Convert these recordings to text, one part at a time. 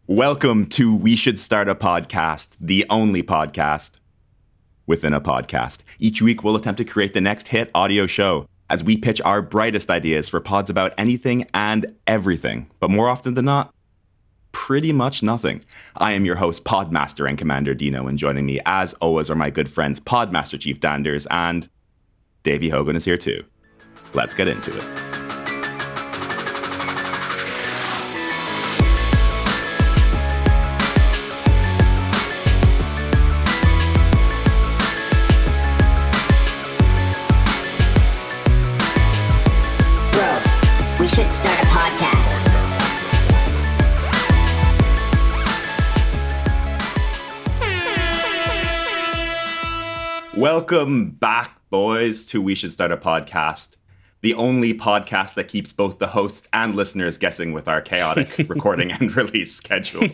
Welcome to We Should Start a Podcast, the only podcast within a podcast. Each week, we'll attempt to create the next hit audio show as we pitch our brightest ideas for pods about anything and everything. But more often than not, pretty much nothing. I am your host, Podmaster and Commander Dino, and joining me, as always, are my good friends, Podmaster Chief Danders, and Davey Hogan is here too. Let's get into it. We should start a podcast. Welcome back, boys, to We Should Start a Podcast, the only podcast that keeps both the hosts and listeners guessing with our chaotic recording and release schedule.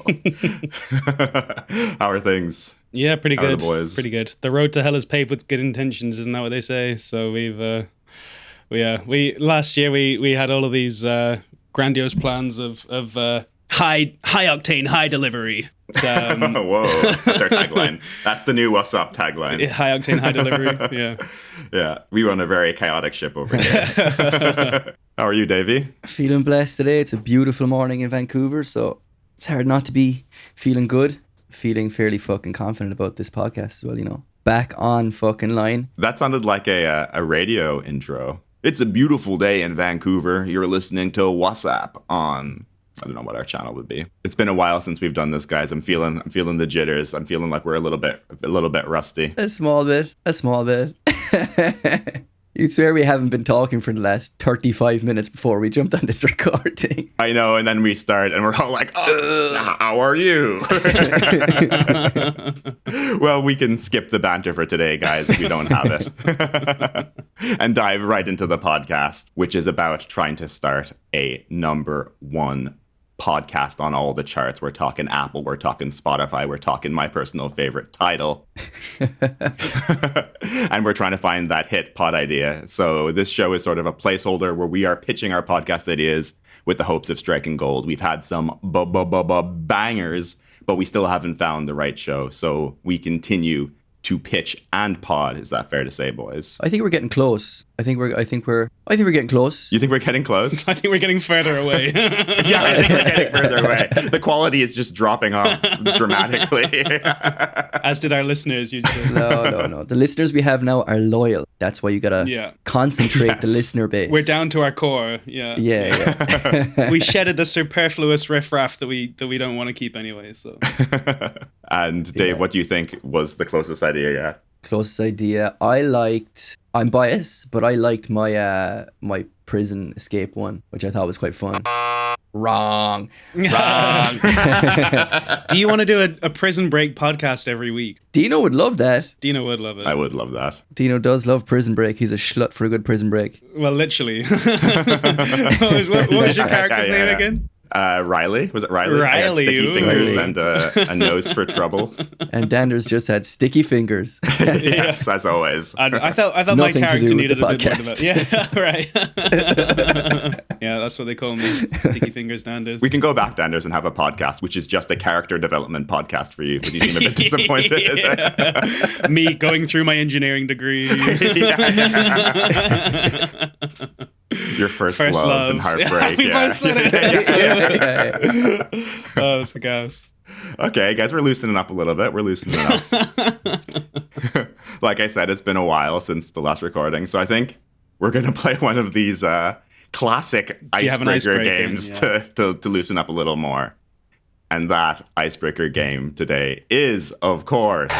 How are things? Yeah, pretty How are good. the boys? Pretty good. The road to hell is paved with good intentions, isn't that what they say? So we last year we had all of these grandiose plans of high octane, high delivery. Whoa, that's our tagline. That's the new WSSAP tagline. High octane, high delivery. Yeah. Yeah, we run a very chaotic ship over here. How are you, Davey? Feeling blessed today. It's a beautiful morning in Vancouver, so it's hard not to be feeling good. Feeling fairly fucking confident about this podcast as well, you know. Back on fucking line. That sounded like a radio intro. It's a beautiful day in Vancouver. You're listening to WSSAP on, I don't know what our channel would be. It's been a while since we've done this, guys. I'm feeling the jitters. I'm feeling like we're a little bit rusty. A small bit. You swear we haven't been talking for the last 35 minutes before we jumped on this recording. I know, and then we start and we're all like, oh, how are you? Well, we can skip the banter for today, guys, if we don't have it. And dive right into the podcast, which is about trying to start a number one podcast on all the charts. We're talking Apple, we're talking Spotify, we're talking my personal favorite, Tidal. And we're trying to find that hit pod idea. So this show is sort of a placeholder where we are pitching our podcast ideas with the hopes of striking gold. We've had some bangers, but we still haven't found the right show. So we continue to pitch and pod. Is that fair to say, boys? I think we're getting close. I think we're getting close. You think we're getting close? I think we're getting further away. Yeah, I think we're getting further away. The quality is just dropping off dramatically. As did our listeners usually. No. The listeners we have now are loyal. That's why you gotta concentrate the listener base. We're down to our core. Yeah. Yeah. We shedded the superfluous riffraff that we don't want to keep anyway. So. And Dave, what do you think was the closest idea yet? Closest idea. I'm biased, but I liked my my prison escape one, which I thought was quite fun. Wrong. Do you want to do a prison break podcast every week? Dino would love that. Dino would love it. I would love that. Dino does love prison break. He's a schlut for a good prison break. Well, literally. What was your character's name again? Riley. Was it Riley? Riley. I got sticky Ooh. fingers and a nose for trouble. And Danders just had sticky fingers. Yes, as always. I thought my Nothing to character do with needed the a bit more podcast. development. Yeah, right. Yeah, that's what they call me. Sticky fingers Danders. We can go back, Danders, and have a podcast, which is just a character development podcast for you, but you seem a bit disappointed. Yeah. Me going through my engineering degree. Your first love and heartbreak. We both said it. Oh, that's a gas. Okay, guys, we're loosening up a little bit. We're loosening up. Like I said, it's been a while since the last recording, so I think we're going to play one of these classic icebreaker games to loosen up a little more. And that icebreaker game today is, of course...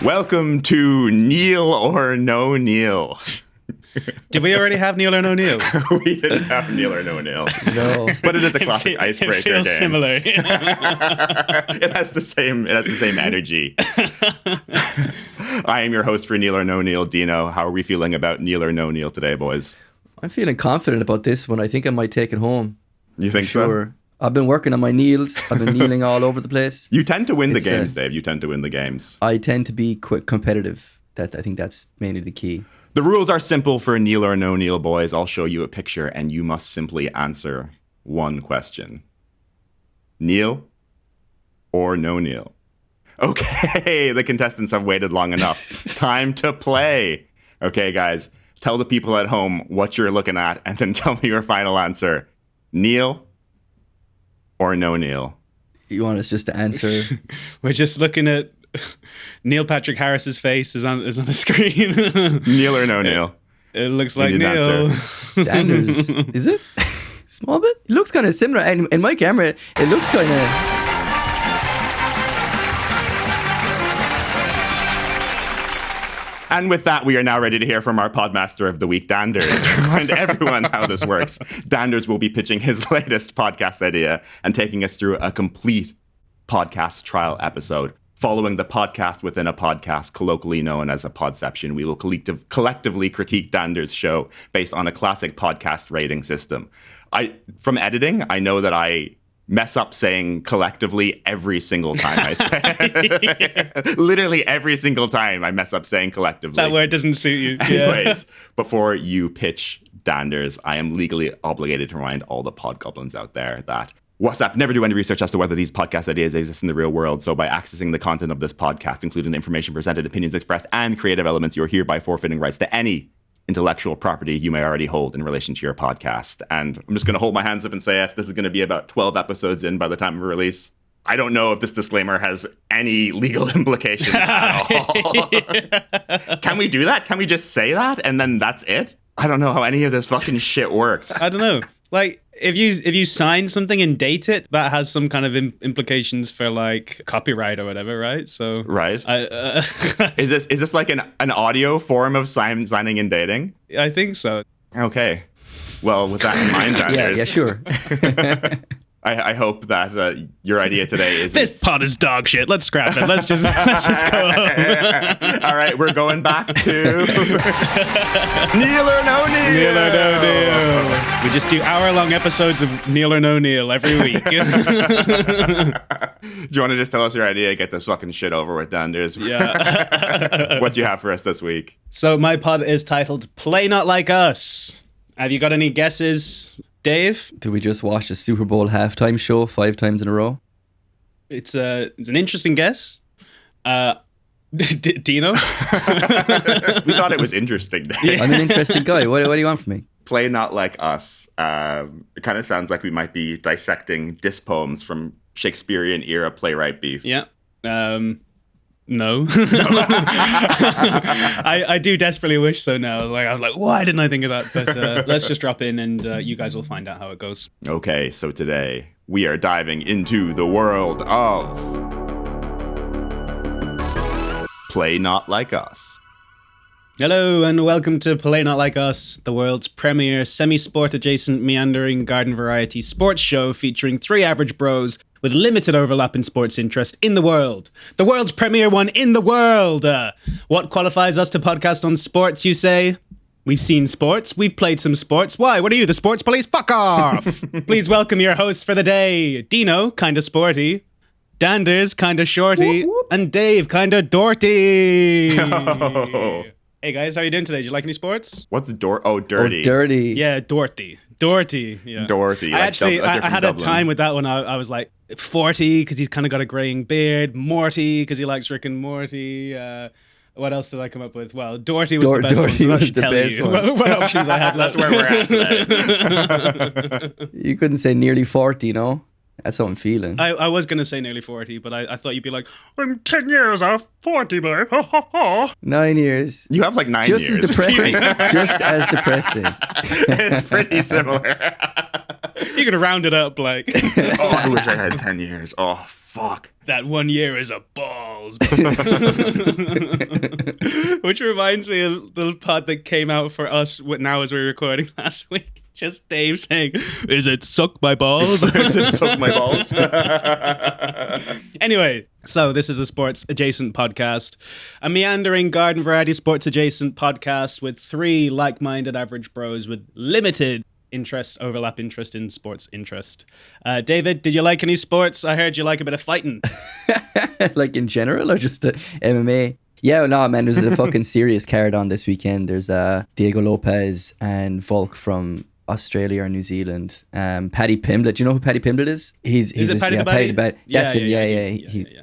Welcome to Neil or No Neil. Did we already have Neil or No Neil? We didn't have Neil or No Neil. No. But it is a classic icebreaker it feels game. Similar. It has the same energy. I am your host for Neil or No Neil, Dino. How are we feeling about Neil or No Neil today, boys? I'm feeling confident about this one. I think I might take it home. You think so? I've been working on my kneels. I've been kneeling all over the place. You tend to win the games, Dave. You tend to win the games. I tend to be quick competitive. I think that's mainly the key. The rules are simple for Neil or no Neil, boys. I'll show you a picture and you must simply answer one question. Neil or no Neil? Okay, the contestants have waited long enough. Time to play. Okay, guys, tell the people at home what you're looking at and then tell me your final answer. Neil or no Neil? You want us just to answer? We're just looking at Neil Patrick Harris's face is on the screen. Neil or no Neil? It looks like need an Neil. Danders, is it? Small bit? It looks kind of similar. And in my camera, it looks kind of... And with that, we are now ready to hear from our Podmaster of the Week, Danders. To remind everyone how this works, Danders will be pitching his latest podcast idea and taking us through a complete podcast trial episode. Following the podcast within a podcast, colloquially known as a podception, we will collectively critique Danders' show based on a classic podcast rating system. From editing, I know that I mess up saying collectively every single time I say it. Literally every single time I mess up saying collectively. That word doesn't suit you. Anyways, before you pitch Danders, I am legally obligated to remind all the podgoblins out there that WSSAP never do any research as to whether these podcast ideas exist in the real world. So by accessing the content of this podcast, including the information presented, opinions expressed, and creative elements, you're hereby forfeiting rights to any intellectual property you may already hold in relation to your podcast. And I'm just going to hold my hands up and say it. This is going to be about 12 episodes in by the time of release. I don't know if this disclaimer has any legal implications at all. Can we do that? Can we just say that and then that's it? I don't know how any of this fucking shit works. I don't know. Like, if you sign something and date it, that has some kind of implications for like copyright or whatever, right? So right. Is this like an audio form of signing and dating? I think so. Okay. Well, with that in mind, Danders, Yeah, sure. I hope that your idea today is this pod is dog shit. Let's scrap it. Let's just go home. All right, we're going back to Neil or no Neil. Neil or no Neil. We just do hour-long episodes of Neil or no Neil every week. Do you want to just tell us your idea? Get this fucking shit over with, Danders. Yeah. What do you have for us this week? So my pod is titled "Play Not Like Us." Have you got any guesses, Dave? Do we just watch a Super Bowl halftime show 5 times in a row? It's an interesting guess. Dino? We thought it was interesting. Yeah. I'm an interesting guy. What do you want from me? Play Not Like Us. It kind of sounds like we might be dissecting diss poems from Shakespearean era playwright beef. Yeah. No. I do desperately wish so now. Like, I was like, why didn't I think of that? But let's just drop in and you guys will find out how it goes. Okay, so today we are diving into the world of Play Not Like Us. Hello and welcome to Play Not Like Us, the world's premier semi-sport adjacent meandering garden variety sports show featuring 3 average bros with limited overlap in sports interest in the world. The world's premier one in the world! What qualifies us to podcast on sports, you say? We've seen sports. We've played some sports. Why? What are you, the sports police? Fuck off! Please welcome your host for the day. Dino, kinda sporty. Danders, kinda shorty. Whoop, whoop. And Dave, kinda dorty. Oh. Hey guys, how are you doing today? Do you like any sports? What's dirty? Oh, dirty. Oh, dirty. Yeah, Dorothy. Yeah. Dorothy. I had a Dublin. time with that one. I was like 40 because he's kind of got a graying beard. Morty because he likes Rick and Morty. What else did I come up with? Well, Dorothy was the best one. So that was should the tell best you one. what options I had left. That's where we're at today. You couldn't say nearly 40, you know? That's how I'm feeling. I was going to say nearly 40, but I thought you'd be like, I'm 10 years off 40, babe. Ha, ha, ha. 9 years. You have like 9 Just years. as depressing. Just as depressing. It's pretty similar. You're going to round it up like, Oh, I wish I had 10 years. Oh, fuck. that 1 year is a balls. Which reminds me of the pod that came out for us now as we were recording last week. Just Dave saying, is it suck my balls? Does it suck my balls? Anyway, so this is a sports adjacent podcast, a meandering garden variety sports adjacent podcast with 3 like-minded average bros with limited overlap interest in sports interest. David, did you like any sports? I heard you like a bit of fighting. Like in general or just the MMA? Yeah, no, man, there's a fucking serious card on this weekend. There's Diego Lopez and Volk from Australia or New Zealand. Paddy Pimblett. Do you know who Paddy Pimblett is? He's Is it Paddy the Paddy Baddy? That's him. Yeah,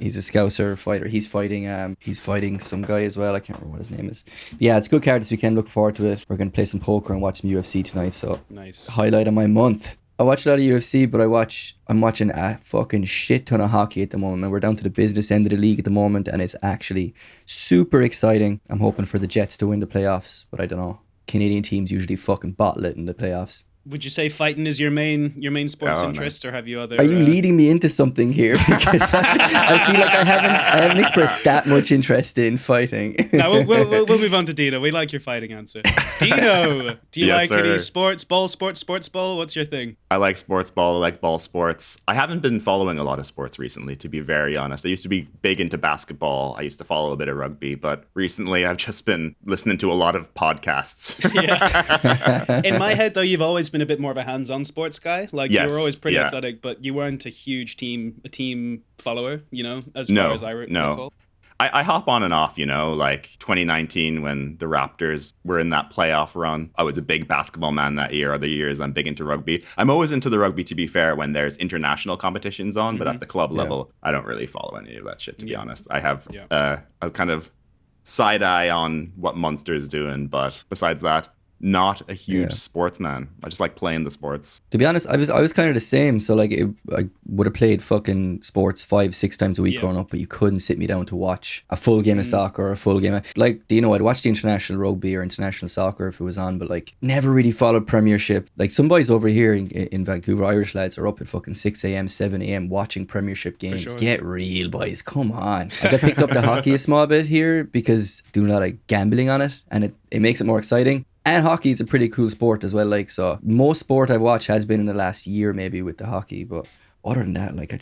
He's a Scouser fighter. He's fighting some guy as well. I can't remember what his name is. Yeah, it's a good card this weekend. Look forward to it. We're gonna play some poker and watch some UFC tonight. So Nice. highlight of my month. I watch a lot of UFC, but I'm watching a fucking shit ton of hockey at the moment. And we're down to the business end of the league at the moment, and it's actually super exciting. I'm hoping for the Jets to win the playoffs, but I don't know. Canadian teams usually fucking bottle it in the playoffs. Would you say fighting is your main sports interest, or have you other? Are you leading me into something here? Because I feel like I haven't expressed that much interest in fighting. No, we'll move on to Dino. We like your fighting answer. Dino, do you Yes, like any sir. sports ball? What's your thing? I like sports ball. I like ball sports. I haven't been following a lot of sports recently, to be very honest. I used to be big into basketball. I used to follow a bit of rugby, but recently I've just been listening to a lot of podcasts. Yeah. In my head, though, you've always been a bit more of a hands-on sports guy. Like, you Yes, were always pretty yeah. athletic, but you weren't a huge team follower, as far as I recall. I hop on and off, like 2019 when the Raptors were in that playoff run. I was a big basketball man that year. Other years, I'm big into rugby. I'm always into the rugby, to be fair, when there's international competitions on, but at the club level, I don't really follow any of that shit, to be honest. I have a kind of side eye on what Munster's doing, but besides that, not a huge sportsman. I just like playing the sports. To be honest, I was kind of the same. So like, I would have played fucking sports 5-6 times a week growing up, but you couldn't sit me down to watch a full game of soccer or a full game of, like, I'd watch the international rugby or international soccer if it was on, but like never really followed Premiership. Like, some boys over here in Vancouver, Irish lads, are up at fucking 6 a.m, 7 a.m. watching Premiership games. sure. Get real, boys. Come on. I got picked up the hockey a small bit here because doing a lot of gambling on it, and it makes it more exciting. And hockey is a pretty cool sport as well. Like, so most sport I've watched has been in the last year, maybe, with the hockey. But other than that, like,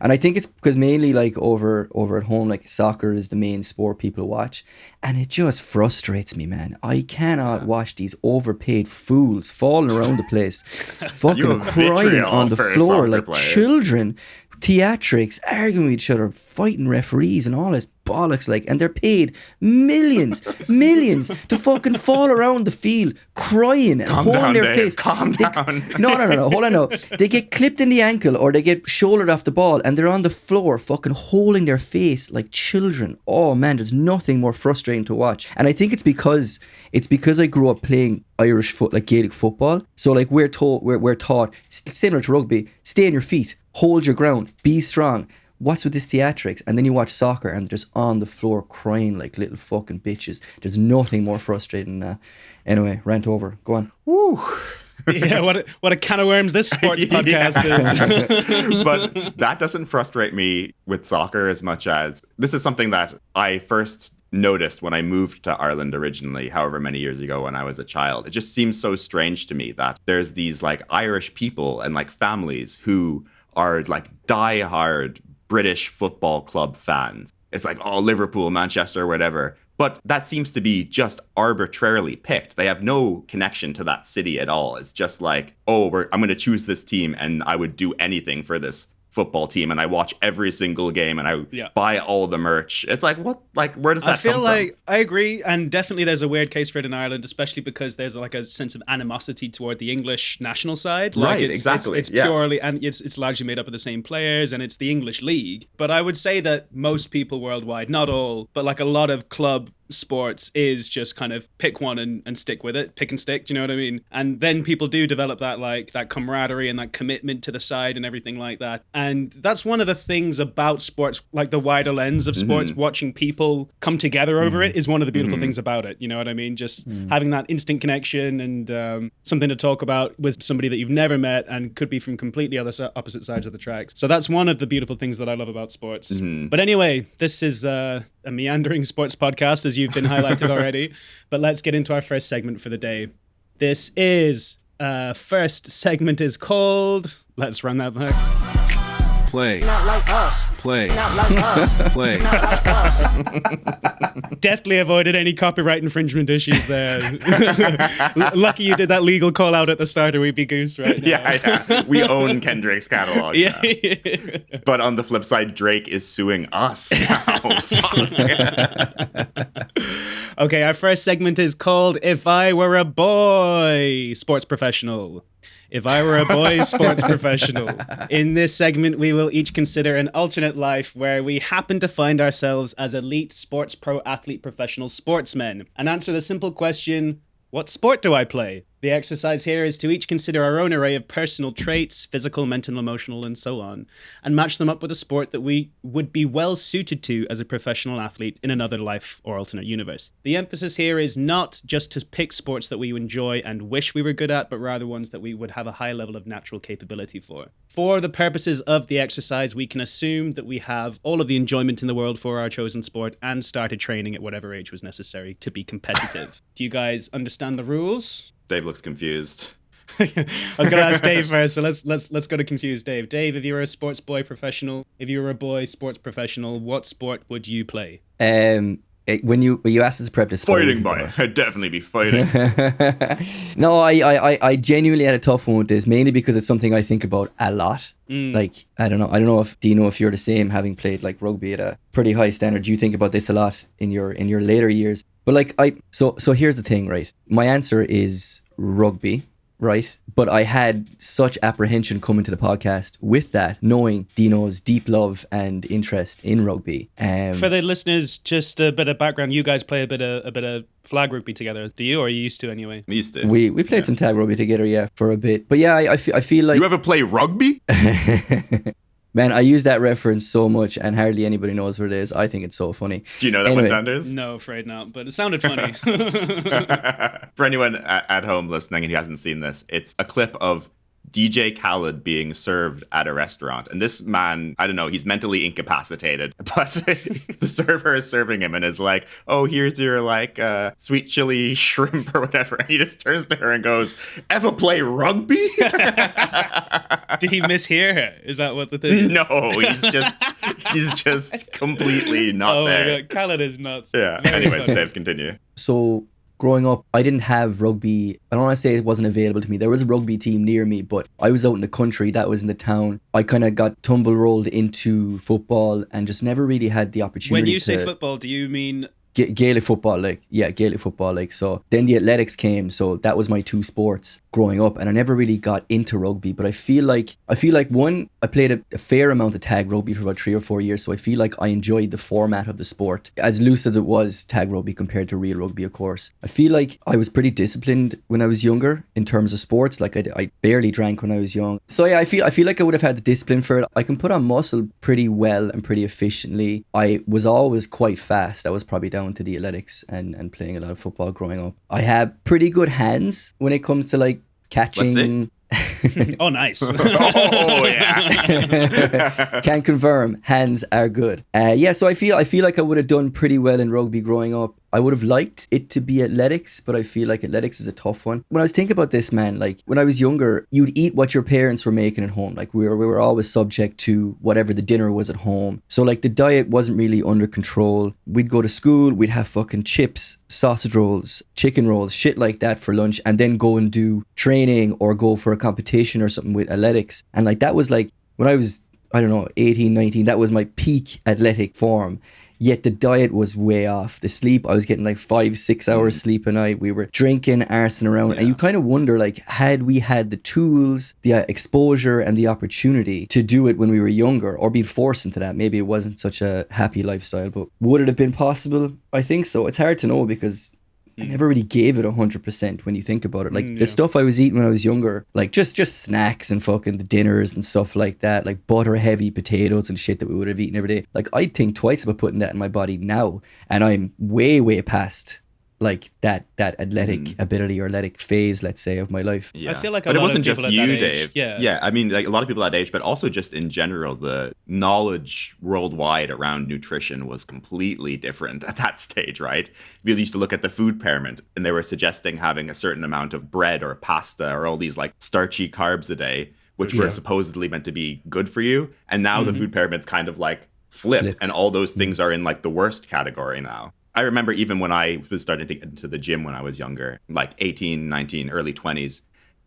and I think it's because mainly like over at home, like, soccer is the main sport people watch, and it just frustrates me, man. I cannot watch these overpaid fools falling around the place, fucking crying on the floor like children. Theatrics, arguing with each other, fighting referees and all this bollocks, like, and they're paid millions to fucking fall around the field crying and holding their face. Calm down. No, hold on, no. They get clipped in the ankle or they get shouldered off the ball and they're on the floor fucking holding their face like children. Oh man, there's nothing more frustrating to watch. And I think it's because I grew up playing Irish like Gaelic football. So like, we're taught similar to rugby, stay on your feet, hold your ground, be strong. What's with this theatrics? And then you watch soccer and they're just on the floor crying like little fucking bitches. There's nothing more frustrating than that. Anyway, rant over. Go on. Woo. Yeah, what a can of worms this sports podcast is. But that doesn't frustrate me with soccer as much as this is something that I first noticed when I moved to Ireland originally, however many years ago when I was a child. It just seems so strange to me that there's these like Irish people and like families who are like die-hard British football club fans. It's like, oh, Liverpool, Manchester, whatever. But that seems to be just arbitrarily picked. They have no connection to that city at all. It's just like, oh, I'm going to choose this team and I would do anything for this football team, and I watch every single game and I buy all the merch. It's like, what? Like, where does that come from? I feel like I agree, and definitely there's a weird case for it in Ireland, especially because there's like a sense of animosity toward the English national side. Like, Right, it's, exactly. It's purely, and it's largely made up of the same players, and it's the English league. But I would say that most people worldwide, not all, but like a lot of club sports is just kind of pick one and stick with it, pick and stick, do you know what I mean? And then people do develop that like that camaraderie and that commitment to the side and everything like that. And that's one of the things about sports, like the wider lens of sports, watching people come together over it is one of the beautiful things about it, you know what I mean? Just having that instant connection and something to talk about with somebody that you've never met and could be from completely opposite sides of the tracks. So that's one of the beautiful things that I love about sports. But anyway, this is a meandering sports podcast, as you've been highlighted already. But let's get into our first segment for the day. This is first segment is called, let's run that back. Play. Not like us. Play. Not like us. Play. Not like us. Definitely avoided any copyright infringement issues there. Lucky you did that legal call out at the start of Weepy Goose right now. Yeah. We own Kendrick's catalog. Yeah. Now. But on the flip side, Drake is suing us now. Fuck. Okay, our first segment is called If I Were a Boy, Sports Professional. If I were a boy sports professional. In this segment, we will each consider an alternate life where we happen to find ourselves as elite sports pro athlete professional sportsmen and answer the simple question, what sport do I play? The exercise here is to each consider our own array of personal traits, physical, mental, emotional, and so on, and match them up with a sport that we would be well suited to as a professional athlete in another life or alternate universe. The emphasis here is not just to pick sports that we enjoy and wish we were good at, but rather ones that we would have a high level of natural capability for. For the purposes of the exercise, we can assume that we have all of the enjoyment in the world for our chosen sport and started training at whatever age was necessary to be competitive. Do you guys understand the rules? Dave looks confused. I was going to ask Dave first, so let's go to confused Dave. Dave, if you were a sports boy professional, if you were a boy sports professional, what sport would you play? When you asked us to prep this, Fighting boy. I'd definitely be fighting. No, I genuinely had a tough one with this, mainly because it's something I think about a lot. Like, I don't know if Dino, if you're the same, having played like rugby at a pretty high standard, do you think about this a lot in your later years? But like so here's the thing, right? My answer is rugby, right? But I had such apprehension coming to the podcast with that, knowing Dino's deep love and interest in rugby. For the listeners, just a bit of background. You guys play a bit of flag rugby together, do you? Or are you used to anyway? We used to. We played some tag rugby together, yeah, for a bit. But yeah, I feel like... You ever play rugby? Man, I use that reference so much and hardly anybody knows what it is. I think it's so funny. Do you know that one, Danders? No, afraid not, but it sounded funny. For anyone at home listening and who hasn't seen this, it's a clip of DJ Khaled being served at a restaurant. And this man, I don't know, he's mentally incapacitated, but the server is serving him and is like, oh, here's your like sweet chili shrimp or whatever. And he just turns to her and goes, ever play rugby? Did he mishear her? Is that what the thing is? No, he's just completely not there. Oh my God, Khaled is nuts. Yeah. Very Anyways, funny. Dave, continue. So growing up, I didn't have rugby. I don't want to say it wasn't available to me. There was a rugby team near me, but I was out in the country. That was in the town. I kind of got tumble rolled into football and just never really had the opportunity. When you say football, do you mean... Gaelic football, Gaelic football. So then the athletics came, so that was my two sports growing up, and I never really got into rugby. But I feel like one, I played a fair amount of tag rugby for about 3 or 4 years, so I feel like I enjoyed the format of the sport, as loose as it was, tag rugby compared to real rugby, of course. I feel like I was pretty disciplined when I was younger in terms of sports. Like I barely drank when I was young, so yeah, I feel like I would have had the discipline for it. I can put on muscle pretty well and pretty efficiently. I was always quite fast. I was probably down to the athletics and playing a lot of football growing up. I have pretty good hands when it comes to like catching. Oh, nice. Oh, yeah. Can confirm, hands are good. Yeah, so I feel like I would have done pretty well in rugby growing up. I would have liked it to be athletics, but I feel like athletics is a tough one. When I was thinking about this, man, like when I was younger, you'd eat what your parents were making at home. Like we were always subject to whatever the dinner was at home. So like the diet wasn't really under control. We'd go to school, we'd have fucking chips, sausage rolls, chicken rolls, shit like that for lunch, and then go and do training or go for a competition or something with athletics. And like that was like when I was, I don't know, 18, 19, that was my peak athletic form. Yet the diet was way off. The sleep, I was getting like 5-6 hours sleep a night. We were drinking, arsing around. Yeah. And you kind of wonder, like, had we had the tools, the exposure and the opportunity to do it when we were younger or being forced into that, maybe it wasn't such a happy lifestyle. But would it have been possible? I think so. It's hard to know because I never really gave it 100% when you think about it. Like the stuff I was eating when I was younger, like just snacks and fucking the dinners and stuff like that, like butter heavy potatoes and shit that we would have eaten every day. Like I'd think twice about putting that in my body now, and I'm way past like that athletic ability or athletic phase, let's say, of my life. Yeah. I feel like but it lot wasn't of just people at you, that age- Dave. Yeah. I mean, like a lot of people that age, but also just in general, the knowledge worldwide around nutrition was completely different at that stage, right? We used to look at the food pyramid, and they were suggesting having a certain amount of bread or pasta or all these like starchy carbs a day, which were supposedly meant to be good for you. And now the food pyramid's kind of like flipped. And all those things are in like the worst category now. I remember even when I was starting to get into the gym when I was younger, like 18, 19, early 20s,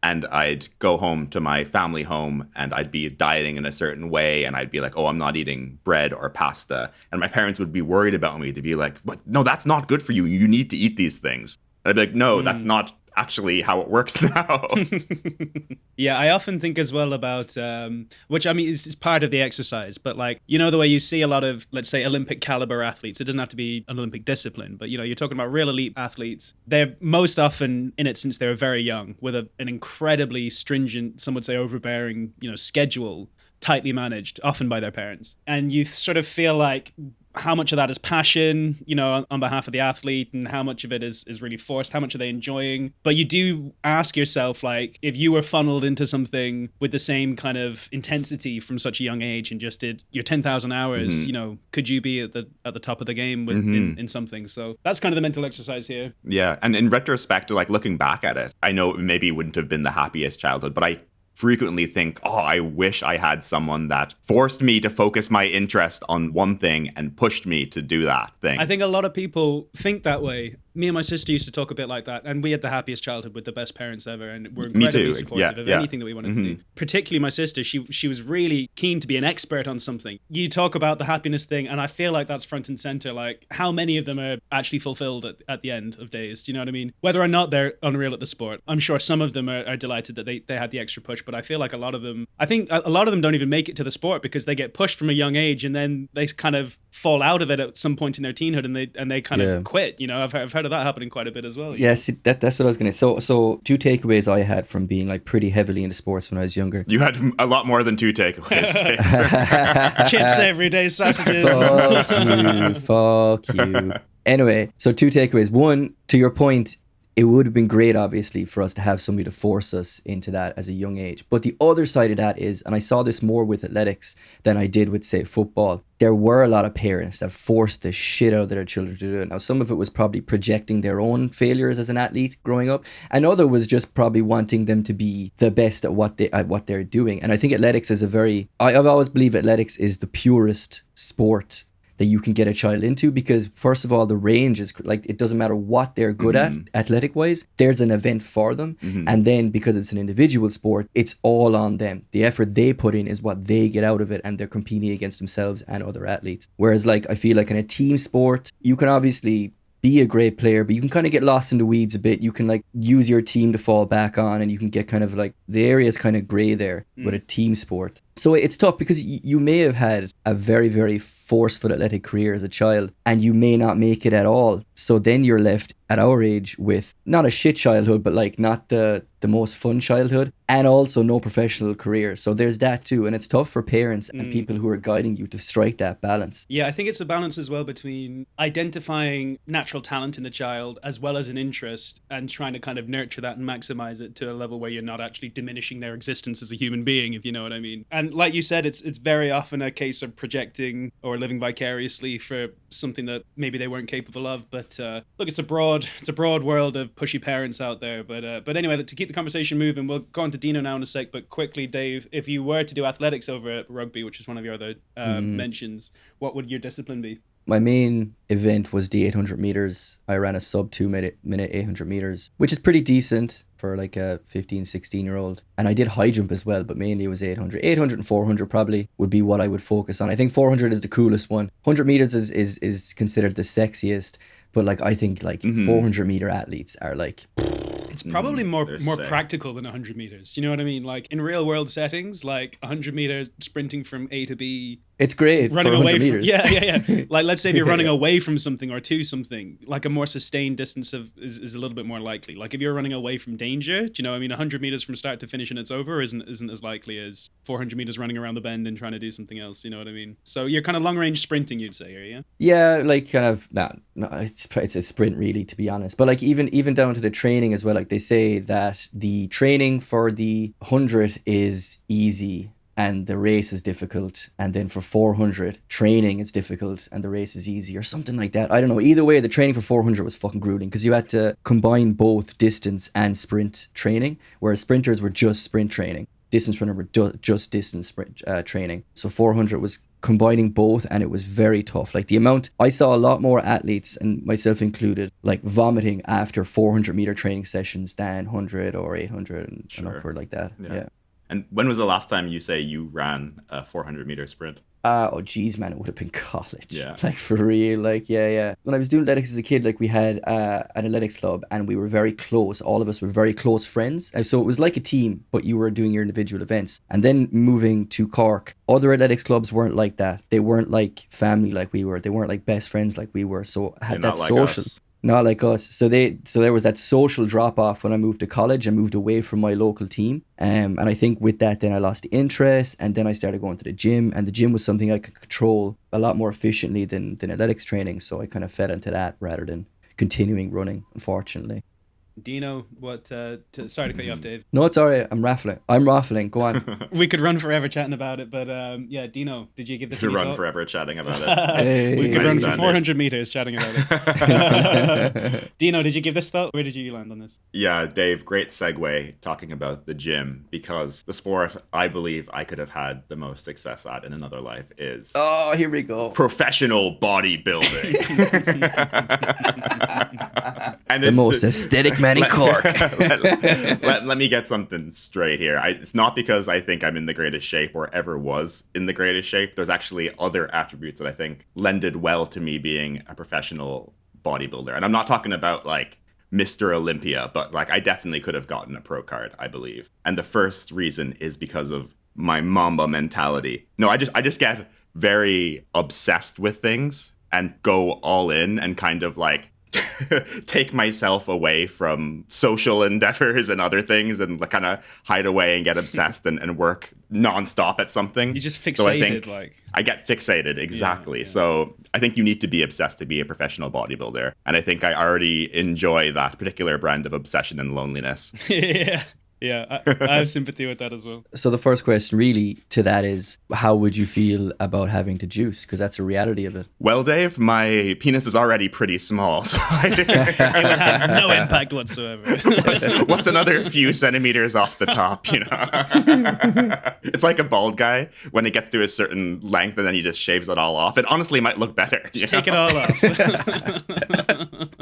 and I'd go home to my family home and I'd be dieting in a certain way. And I'd be like, oh, I'm not eating bread or pasta. And my parents would be worried about me. They'd be like, but no, that's not good for you. You need to eat these things. And I'd be like, no, that's not actually how it works now. Yeah, I often think as well about, which I mean is part of the exercise, but like, you know, the way you see a lot of, let's say, Olympic caliber athletes, it doesn't have to be an Olympic discipline, but you know, you're talking about real elite athletes. They're most often in it since they were very young with an incredibly stringent, some would say overbearing, you know, schedule, tightly managed, often by their parents. And you sort of feel like how much of that is passion, you know, on behalf of the athlete, and how much of it is really forced, how much are they enjoying? But you do ask yourself, like, if you were funneled into something with the same kind of intensity from such a young age and just did your 10,000 hours, you know, could you be at the top of the game in something? So that's kind of the mental exercise here. Yeah. And in retrospect, like looking back at it, I know maybe it wouldn't have been the happiest childhood, but I frequently think, oh, I wish I had someone that forced me to focus my interest on one thing and pushed me to do that thing. I think a lot of people think that way. Me and my sister used to talk a bit like that, and we had the happiest childhood with the best parents ever, and we're incredibly supportive of anything that we wanted to do. Particularly my sister, she was really keen to be an expert on something. You talk about the happiness thing, and I feel like that's front and center. Like, how many of them are actually fulfilled at the end of days? Do you know what I mean? Whether or not they're unreal at the sport, I'm sure some of them are delighted that they had the extra push, but I feel like I think a lot of them don't even make it to the sport because they get pushed from a young age, and then they kind of fall out of it at some point in their teenhood, and they kind of quit. You know, I've heard of that happening quite a bit as well. Yeah, see, that's what I was going to say. So two takeaways I had from being like pretty heavily into sports when I was younger. You had a lot more than two takeaways. Chips every day, sausages. Fuck you. Anyway, so two takeaways. One, to your point, it would have been great, obviously, for us to have somebody to force us into that as a young age. But the other side of that is, and I saw this more with athletics than I did with, say, football, there were a lot of parents that forced the shit out of their children to do it. Now, some of it was probably projecting their own failures as an athlete growing up. Another was just probably wanting them to be the best at what they're doing. And I think athletics is I've always believed athletics is the purest sport that you can get a child into, because first of all, the range is like, it doesn't matter what they're good at athletic wise, there's an event for them. And then because it's an individual sport, it's all on them. The effort they put in is what they get out of it, and they're competing against themselves and other athletes. Whereas like, I feel like in a team sport, you can obviously be a great player, but you can kind of get lost in the weeds a bit. You can like use your team to fall back on, and you can get kind of like, the area is kind of gray there with a team sport. So it's tough because you may have had a very, very forceful athletic career as a child, and you may not make it at all. So then you're left at our age with not a shit childhood, but like not the most fun childhood, and also no professional career. So there's that too. And it's tough for parents and people who are guiding you to strike that balance. Yeah, I think it's a balance as well between identifying natural talent in the child as well as an interest, and trying to kind of nurture that and maximize it to a level where you're not actually diminishing their existence as a human being, if you know what I mean. And like you said, it's very often a case of projecting or living vicariously for something that maybe they weren't capable of. But look, it's a broad world of pushy parents out there. But anyway, to keep the conversation moving, we'll go on to Dino now in a sec. But quickly, Dave, if you were to do athletics over at rugby, which is one of your other mentions, what would your discipline be? My main event was the 800 meters. I ran a sub 2 minute 800 meters, which is pretty decent for like a 15, 16-year-old. And I did high jump as well, but mainly it was 800. 800 and 400 probably would be what I would focus on. I think 400 is the coolest one. 100 meters is considered the sexiest. But like, I think like 400 meter athletes are like... It's probably more practical than 100 meters. You know what I mean? Like in real world settings, like 100 meter sprinting from A to B. It's great running for 100 away meters. Yeah. Like let's say if you're running away from something or to something, like a more sustained distance is a little bit more likely. Like if you're running away from danger, do you know what I mean? 100 meters from start to finish and it's over isn't as likely as 400 meters running around the bend and trying to do something else. You know what I mean? So you're kind of long range sprinting, you'd say, yeah? Yeah, like kind of no, it's a sprint really, to be honest. But like even down to the training as well. Like they say that the training for the 100 is easy and the race is difficult, and then for 400 training is difficult and the race is easy, or something like that. I don't know. Either way, the training for 400 was fucking grueling because you had to combine both distance and sprint training, whereas sprinters were just sprint training. distance running were just distance sprint, training. So 400 was combining both, and it was very tough. Like the amount, I saw a lot more athletes, and myself included, like vomiting after 400 meter training sessions than 100 or 800 and upward like that. Yeah. And when was the last time you say you ran a 400 meter sprint? Oh geez, man, it would have been college. Yeah. Like for real, like yeah. When I was doing athletics as a kid, like we had an athletics club, and we were very close. All of us were very close friends. And so it was like a team, but you were doing your individual events. And then moving to Cork, other athletics clubs weren't like that. They weren't like family like we were. They weren't like best friends like we were. So I had that social. Not like us. So there was that social drop off when I moved to college. I moved away from my local team. And I think with that, then I lost interest, and then I started going to the gym, and the gym was something I could control a lot more efficiently than athletics training. So I kind of fed into that rather than continuing running, unfortunately. Dino, sorry to cut you off, Dave. No, it's all right. I'm raffling. Go on. We could run forever chatting about it, but yeah, Dino, did you give this a run thought? forever chatting about it. Hey. We could run for Standards. 400 meters chatting about it. Dino, did you give this thought? Where did you land on this? Yeah, Dave, great segue talking about the gym, because the sport I believe I could have had the most success at in another life is Oh, here we go. professional bodybuilding. And The most aesthetic man in Cork. let me get something straight here. It's not because I think I'm in the greatest shape or ever was in the greatest shape. There's actually other attributes that I think lended well to me being a professional bodybuilder. And I'm not talking about like Mr. Olympia, but like I definitely could have gotten a pro card, I believe. And the first reason is because of my Mamba mentality. No, I just get very obsessed with things and go all in and kind of like take myself away from social endeavors and other things and like kind of hide away and get obsessed and work nonstop at something. You just fixated, so I think like. I get fixated, exactly. Yeah. So I think you need to be obsessed to be a professional bodybuilder. And I think I already enjoy that particular brand of obsession and loneliness. Yeah, I have sympathy with that as well. So the first question really to that is, how would you feel about having to juice? Because that's a reality of it. Well, Dave, my penis is already pretty small, so It would have no impact whatsoever. what's another few centimeters off the top, you know? It's like a bald guy when it gets to a certain length and then he just shaves it all off. It honestly might look better. Just take it all off.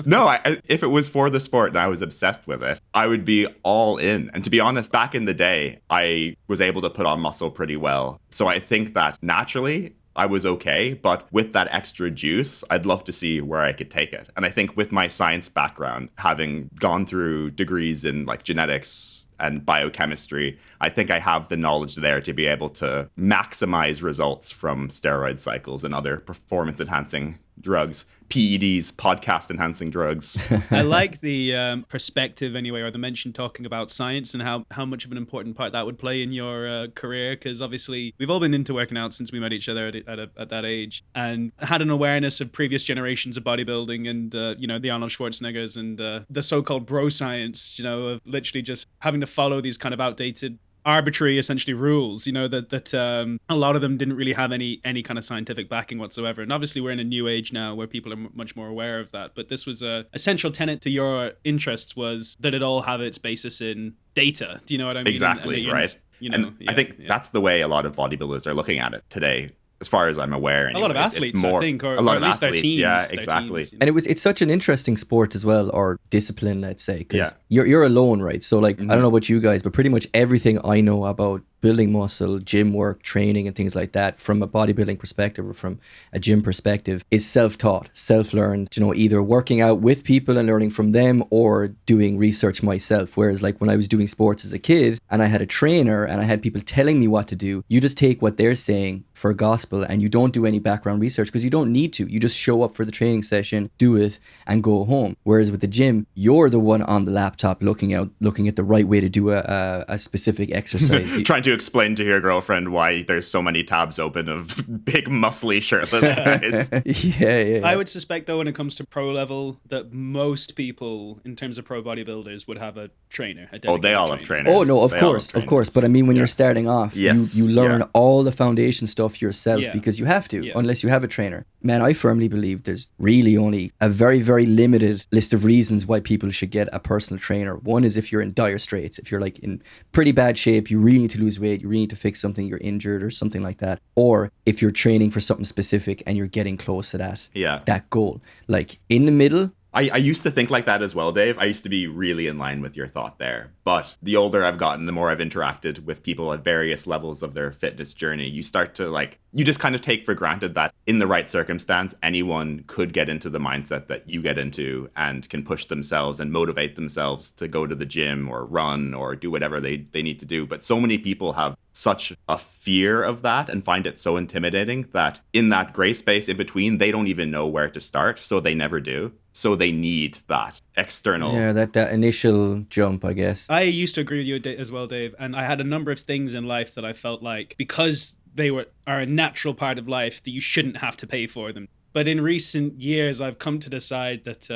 No, if it was for the sport and I was obsessed with it, I would be all in. And to be honest, back in the day, I was able to put on muscle pretty well. So I think that naturally I was okay, but with that extra juice, I'd love to see where I could take it. And I think with my science background, having gone through degrees in like genetics and biochemistry, I think I have the knowledge there to be able to maximize results from steroid cycles and other performance enhancing drugs, PEDs, podcast enhancing drugs. I like the perspective anyway, or the mention talking about science and how much of an important part that would play in your career, because obviously we've all been into working out since we met each other at that age and had an awareness of previous generations of bodybuilding and the Arnold Schwarzeneggers and the so-called bro science, of literally just having to follow these kind of outdated arbitrary essentially rules, that a lot of them didn't really have any kind of scientific backing whatsoever. And obviously we're in a new age now where people are much more aware of that, but this was a central tenet to your interests, was that it all have its basis in data. Do you know what I mean? Exactly, right. I think that's the way a lot of bodybuilders are looking at it today, as far as I'm aware. Anyways. A lot of athletes, I think, or a lot at of least athletes, their teams. yeah, exactly. Teams, And it's such an interesting sport as well, or discipline, let's say, because Yeah. you're alone, right? So like, I don't know about you guys, but pretty much everything I know about building muscle, gym work, training and things like that from a bodybuilding perspective or from a gym perspective is self-taught, self-learned, either working out with people and learning from them or doing research myself. Whereas like when I was doing sports as a kid and I had a trainer and I had people telling me what to do, you just take what they're saying for gospel and you don't do any background research because you don't need to. You just show up for the training session, do it and go home. Whereas with the gym, you're the one on the laptop looking at the right way to do a specific exercise. Trying to explain to your girlfriend why there's so many tabs open of big muscly shirtless guys. Yeah. I would suspect though when it comes to pro level that most people in terms of pro bodybuilders would have a trainer. They all have trainers. Oh no, of course. But I mean when you're starting off, Yes. you learn all the foundation stuff yourself Yeah. because you have to, Yeah. unless you have a trainer. Man, I firmly believe there's really only a very, very limited list of reasons why people should get a personal trainer. One is if you're in dire straits, if you're like in pretty bad shape, you really need to lose weight, you really need to fix something, you're injured or something like that. Or if you're training for something specific and you're getting close to that goal. Like in the middle, I used to think like that as well, Dave. I used to be really in line with your thought there. But the older I've gotten, the more I've interacted with people at various levels of their fitness journey, you start to you just kind of take for granted that in the right circumstance, anyone could get into the mindset that you get into and can push themselves and motivate themselves to go to the gym or run or do whatever they need to do. But so many people have such a fear of that and find it so intimidating that in that gray space in between, they don't even know where to start. So they never do. So they need that external. Yeah, that initial jump, I guess. I used to agree with you as well, Dave. And I had a number of things in life that I felt like because they are a natural part of life that you shouldn't have to pay for them. But in recent years, I've come to decide that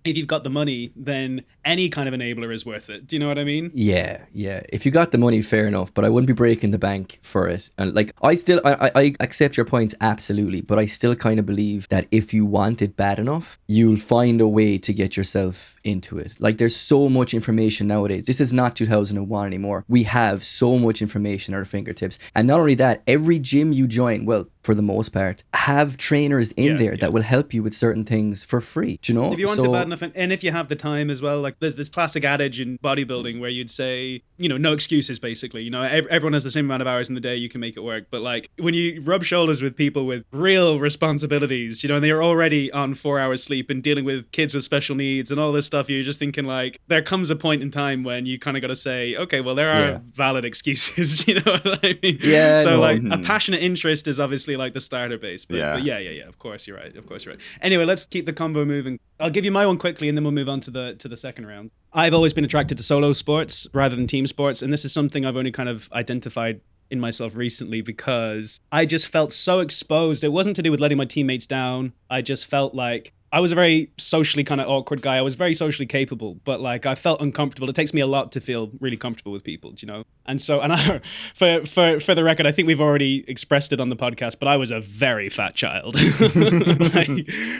if you've got the money, then any kind of enabler is worth it. Do you know what I mean? Yeah. If you got the money, fair enough, but I wouldn't be breaking the bank for it. And like, I accept your points, absolutely, but I still kind of believe that if you want it bad enough, you'll find a way to get yourself into it. Like, there's so much information nowadays. This is not 2001 anymore. We have so much information at our fingertips. And not only that, every gym you join, well, for the most part, have trainers in there that will help you with certain things for free. Do you know? If you want it bad enough, and if you have the time as well, like there's this classic adage in bodybuilding where you'd say, no excuses, basically. Everyone has the same amount of hours in the day, you can make it work. But like when you rub shoulders with people with real responsibilities, and they're already on 4 hours sleep and dealing with kids with special needs and all this stuff, you're just thinking like, there comes a point in time when you kind of got to say, okay, well, there are valid excuses, you know what I mean? Yeah. So a passionate interest is obviously like the starter base. But yeah, of course you're right. Anyway, let's keep the combo moving. I'll give you my one quickly and then we'll move on to the second round. I've always been attracted to solo sports rather than team sports, and this is something I've only kind of identified in myself recently because I just felt so exposed. It wasn't to do with letting my teammates down. I just felt like I was a very socially kind of awkward guy. I was very socially capable, but like I felt uncomfortable. It takes me a lot to feel really comfortable with people, And so, for the record, I think we've already expressed it on the podcast, but I was a very fat child, like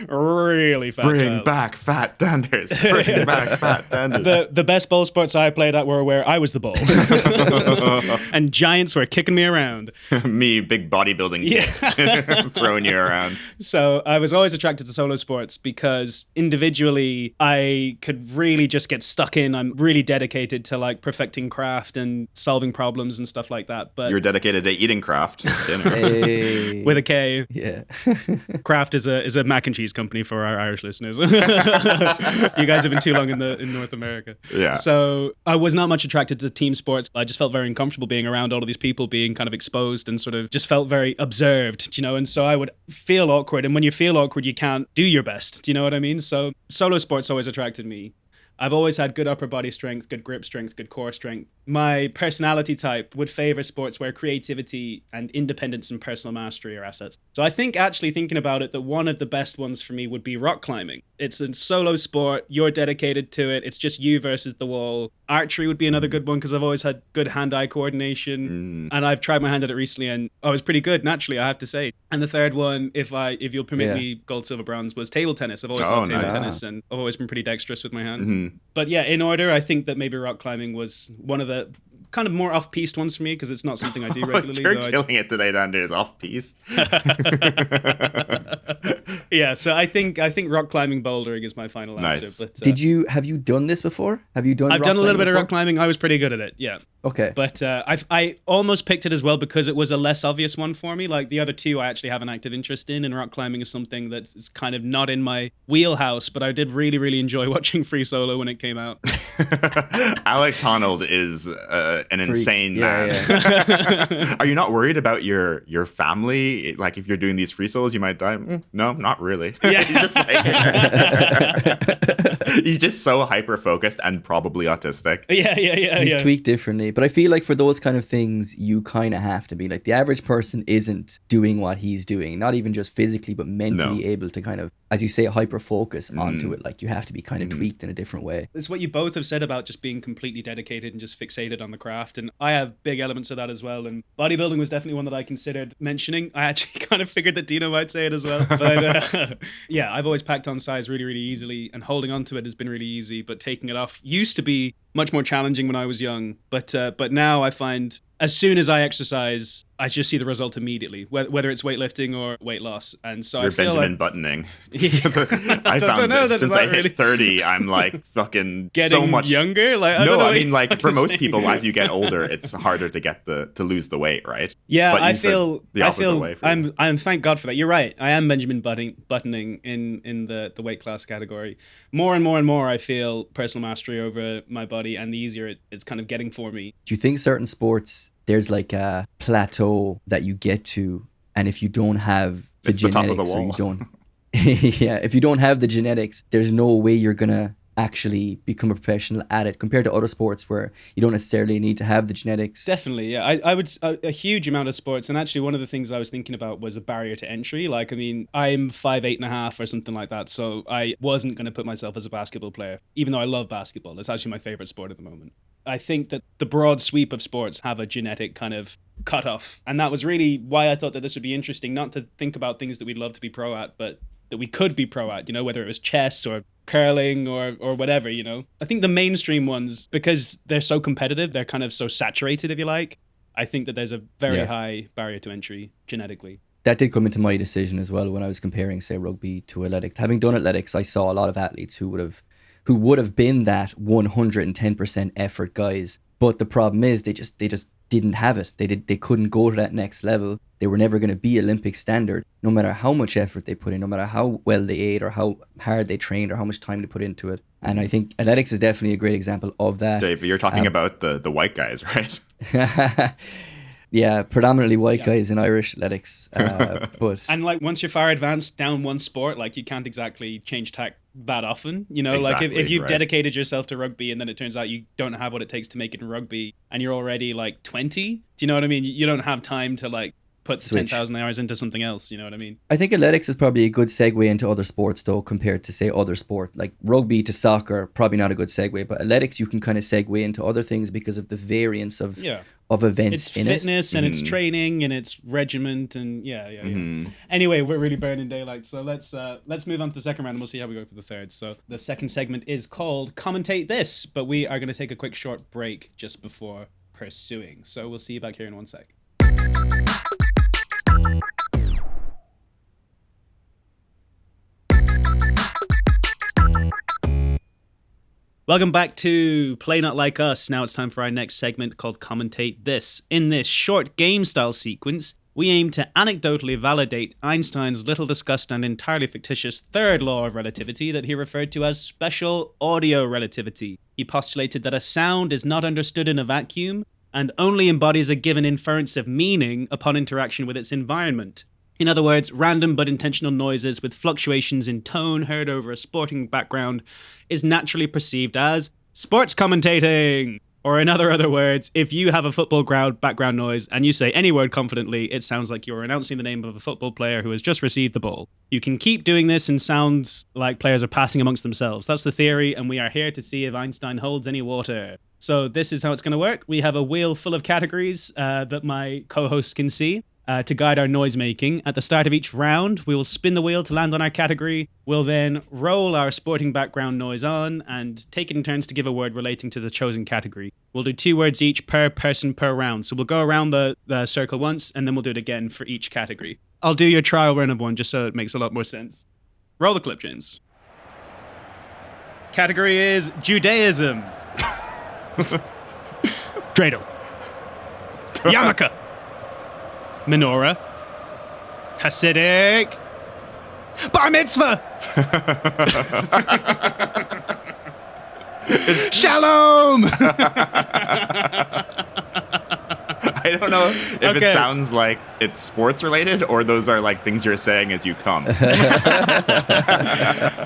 really fat. Bring back fat Danders. Bring back fat Danders. The best ball sports I played at were where I was the ball, and giants were kicking me around. Me, big bodybuilding, throwing you around. So I was always attracted to solo sports because individually I could really just get stuck in. I'm really dedicated to like perfecting craft and solving problems and stuff like that. But you're dedicated to eating craft dinner. Hey. With a K. Yeah. Kraft is a mac and cheese company for our Irish listeners. You guys have been too long in North America. Yeah. So I was not much attracted to team sports. I just felt very uncomfortable being around all of these people, being kind of exposed and sort of just felt very observed, and so I would feel awkward. And when you feel awkward, you can't do your best. Do you know what I mean? So solo sports always attracted me. I've always had good upper body strength, good grip strength, good core strength. My personality type would favor sports where creativity and independence and personal mastery are assets. So I think actually thinking about it, that one of the best ones for me would be rock climbing. It's a solo sport. You're dedicated to it. It's just you versus the wall. Archery would be another good one because I've always had good hand-eye coordination. And I've tried my hand at it recently and I was pretty good, naturally, I have to say. And the third one, if you'll permit me, gold, silver, bronze, was table tennis. I've always loved table tennis and I've always been pretty dexterous with my hands. But yeah, in order, I think that maybe rock climbing was one of the kind of more off-piste ones for me because it's not something I do regularly. You're killing it today, Danders. Off-piste. Yeah, so I think rock climbing bouldering is my final answer. But have you done this before? I've done a little bit of rock climbing. I was pretty good at it. Yeah. Okay. But I almost picked it as well because it was a less obvious one for me. Like the other two I actually have an active interest in, and rock climbing is something that's kind of not in my wheelhouse, but I did really, really enjoy watching Free Solo when it came out. Alex Honnold is an insane man. Yeah. Are you not worried about your family? Like if you're doing these free solos, you might die? No, not really. Yeah. He's just so hyper-focused and probably autistic. Yeah. He's tweaked differently. But I feel like for those kind of things, you kind of have to be. Like the average person isn't doing what he's doing. Not even just physically, but mentally able to kind of as you say, hyper focus onto it. Like you have to be kind of tweaked in a different way. It's what you both have said about just being completely dedicated and just fixated on the craft. And I have big elements of that as well. And bodybuilding was definitely one that I considered mentioning. I actually kind of figured that Dino might say it as well. But yeah, I've always packed on size really, really easily, and holding on to it has been really easy. But taking it off used to be much more challenging when I was young. But now I find as soon as I exercise, I just see the result immediately, whether it's weightlifting or weight loss. And so You're I feel Benjamin like buttoning. I don't know that since I hit 30, I'm like fucking getting so much younger. Like I don't no, know I mean like for most saying. people, as you get older, it's harder to get to lose the weight, right? Yeah, But you I said feel the opposite way for you. I'm thank God for that. You're right. I am Benjamin buttoning in the weight class category. More and more and more, I feel personal mastery over my body, and the easier it's kind of getting for me. Do you think certain sports, there's like a plateau that you get to, and if you don't have the It's the top of the genetics, or you wall. don't, yeah, if you don't have the genetics, there's no way you're gonna actually become a professional at it, compared to other sports where you don't necessarily need to have the genetics. Definitely, yeah. I would a huge amount of sports, and actually one of the things I was thinking about was a barrier to entry. Like, I mean, I'm 5'8.5" or something like that, so I wasn't going to put myself as a basketball player, even though I love basketball. It's actually my favorite sport at the moment. I think that the broad sweep of sports have a genetic kind of cutoff, and that was really why I thought that this would be interesting. Not to think about things that we'd love to be pro at, but that we could be pro at. You know, whether it was chess or curling or whatever, you know. I think the mainstream ones, because they're so competitive, they're kind of so saturated, if you like. I think that there's a very high barrier to entry genetically. That did come into my decision as well when I was comparing, say, rugby to athletics. Having done athletics, I saw a lot of athletes who would have been that 110% effort guys. But the problem is they just didn't have it. They couldn't go to that next level. They were never going to be Olympic standard, no matter how much effort they put in, no matter how well they ate or how hard they trained or how much time they put into it. And I think athletics is definitely a great example of that. Dave, you're talking about the white guys, right? Yeah, predominantly white guys in Irish athletics. But And like once you're far advanced down one sport, like you can't exactly change tack that often, you know. Exactly, like if you've right. dedicated yourself to rugby and then it turns out you don't have what it takes to make it in rugby and you're already like 20, do you know what I mean? You don't have time to like put Switch. 10,000 hours into something else, you know what I mean? I think athletics is probably a good segue into other sports, though, compared to, say, other sport. Like rugby to soccer, probably not a good segue, but athletics, you can kind of segue into other things because of the variance of events It's in it. fitness and it's training and it's regiment and yeah. Anyway, we're really burning daylight, so let's move on to the second round and we'll see how we go for the third. So the second segment is called Commentate This, but we are going to take a quick short break just before pursuing. So we'll see you back here in 1 sec. Welcome back to Play Not Like Us. Now it's time for our next segment called Commentate This. In this short game-style sequence, we aim to anecdotally validate Einstein's little discussed and entirely fictitious third law of relativity that he referred to as special audio relativity. He postulated that a sound is not understood in a vacuum and only embodies a given inference of meaning upon interaction with its environment. In other words, random but intentional noises with fluctuations in tone heard over a sporting background is naturally perceived as sports commentating. Or in other words, if you have a football ground background noise and you say any word confidently, it sounds like you're announcing the name of a football player who has just received the ball. You can keep doing this and sounds like players are passing amongst themselves. That's the theory, and we are here to see if Einstein holds any water. So this is how it's going to work. We have a wheel full of categories that my co-hosts can see. To guide our noise making. At the start of each round, we will spin the wheel to land on our category. We'll then roll our sporting background noise on and take it in turns to give a word relating to the chosen category. We'll do 2 words each per person per round. So we'll go around the circle once and then we'll do it again for each category. I'll do your trial run of one just so it makes a lot more sense. Roll the clip, James. Category is Judaism. Dreidel. Yarmulke. Menorah, Hasidic, Bar Mitzvah, Shalom. I don't know if Okay. it sounds like it's sports related or those are like things you're saying as you come.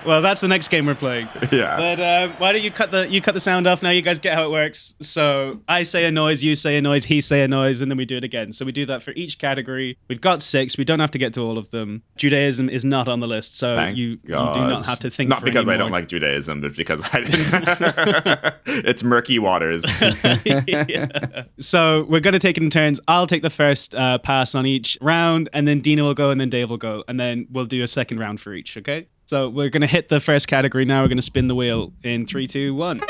Well, that's the next game we're playing. Yeah. But why don't you cut the sound off now? You guys get how it works. So I say a noise, you say a noise, he say a noise, and then we do it again. So we do that for each category. We've got 6. We don't have to get to all of them. Judaism is not on the list, so Thank you do God. not have to think. Not for because I any don't more. like Judaism, but because I didn't. It's murky waters. Yeah. So we're gonna take it in turns. I'll take the first pass on each round, and then Dina will go, and then Dave will go, and then we'll do a second round for each. Okay. So we're gonna hit the first category now. We're gonna spin the wheel in 3, 2, 1.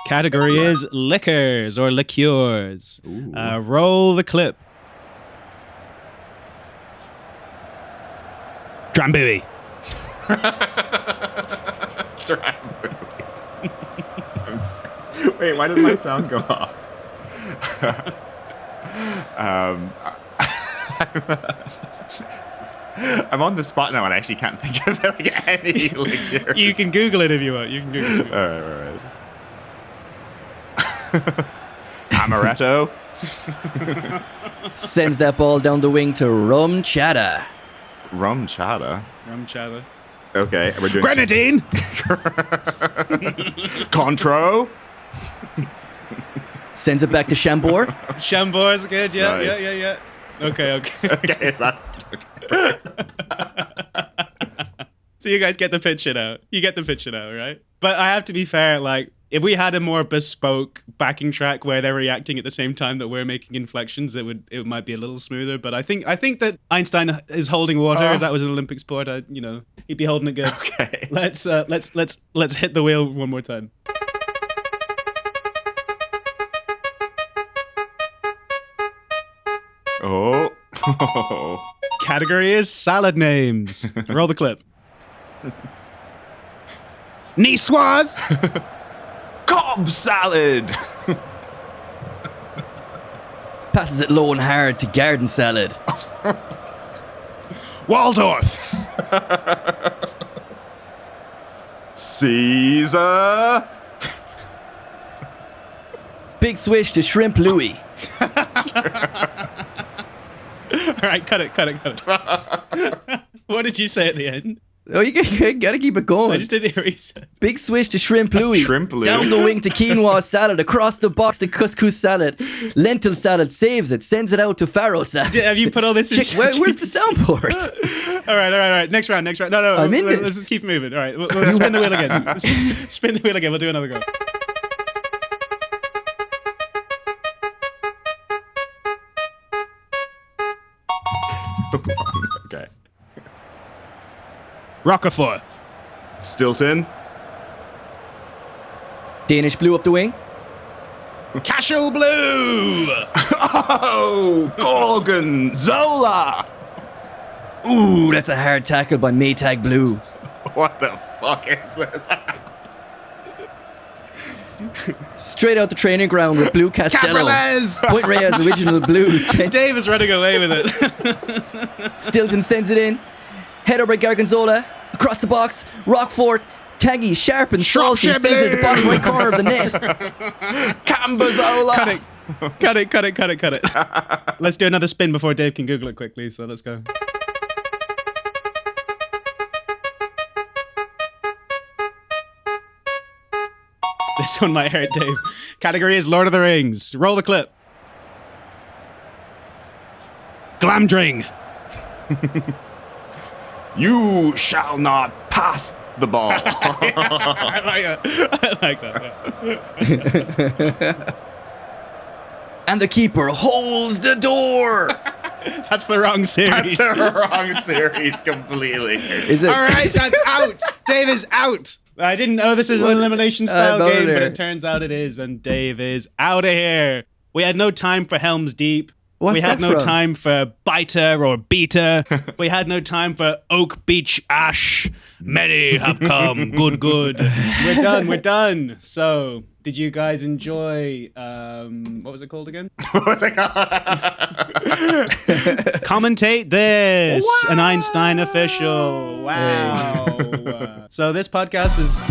Category is liquors or liqueurs. Roll the clip. Drambuie. I'm sorry. Wait, why did my sound go off? I'm on the spot now and I actually can't think of like any liqueurs. You can Google it if you want. You can Google it. All right. Amaretto. Sends that ball down the wing to Rum Chata. Rum chata. Rum chata. Okay, we're doing Grenadine. Contro. Sends it back to Chambord. Chambord is good. Yeah, Nice. yeah. Okay. Okay, is that So you guys get the picture now. You get the picture now, right? But I have to be fair, like, if we had a more bespoke backing track where they're reacting at the same time that we're making inflections, it might be a little smoother. But I think that Einstein is holding water. If that was an Olympic sport, he'd be holding it good. okay? Let's hit the wheel one more time. Oh. Category is salad names. Roll the clip. Niçoise. Cobb salad. Passes it low and hard to Garden Salad. Waldorf. Caesar. Big swish to Shrimp Louie. All right, cut it. What did you say at the end? Oh, you gotta keep it I going. just didn't hear what you said. Big swish to Shrimp Louie. Shrimp Louie. Down the wing to quinoa salad. Across the box to couscous salad. Lentil salad saves it. Sends it out to farro salad. Have you put all this in? Where's the soundboard? All right. Next round. No. I'm in Let's this. just keep moving. All right, we'll spin the wheel again. Spin the wheel again. We'll do another go. Okay. Roquefort. Stilton. Danish blue up the wing. Cashel Blue. Oh, Gorgonzola. Ooh, that's a hard tackle by Maytag Blue. What the fuck is this? Straight out the training ground with Blue Castello. Cabrales. Point Reyes original blue. Dave is running away with it. Stilton sends it in. Header by Gargonzola. Across the box. Rockfort. Tangy, sharp and salty. Sends it to the bottom right corner of the net. Cambazola. Cut it. Let's do another spin before Dave can Google it quickly. So let's go. This one might hurt Dave. Category is Lord of the Rings. Roll the clip. Glamdring. You shall not pass the ball. I like that. And the keeper holds the door. That's the wrong series. That's the wrong series completely. Is it? All right, that's out. Dave is out. I didn't know this is an elimination style no, game, but there. it turns out it is, and Dave is out of here. We had no time for Helm's Deep. What's we had that no from? time for biter or beater. We had no time for Oak Beach Ash. Many have come. Good. We're done. So, did you guys enjoy, what was it called again? What was it called? Commentate this. An Einstein official. Wow. So this podcast is...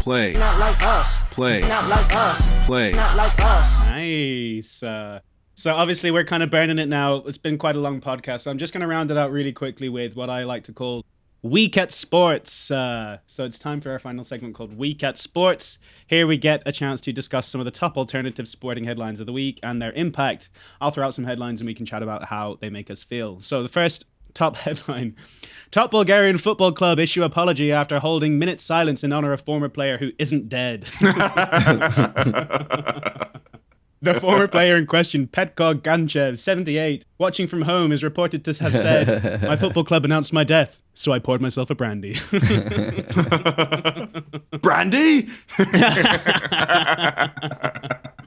Play. Not like us. Play. Not like us. Play. Not like us. Nice. So obviously we're kind of burning it now. It's been quite a long podcast. So I'm just going to round it out really quickly with what I like to call Week at Sports. So it's time for our final segment called Week at Sports. Here we get a chance to discuss some of the top alternative sporting headlines of the week and their impact. I'll throw out some headlines and we can chat about how they make us feel. So the first top headline: Top Bulgarian football club issue apology after holding minute silence in honor of former player who isn't dead. The former player in question, Petko Ganchev, 78, watching from home, is reported to have said, "My football club announced my death, so I poured myself a brandy." Brandy?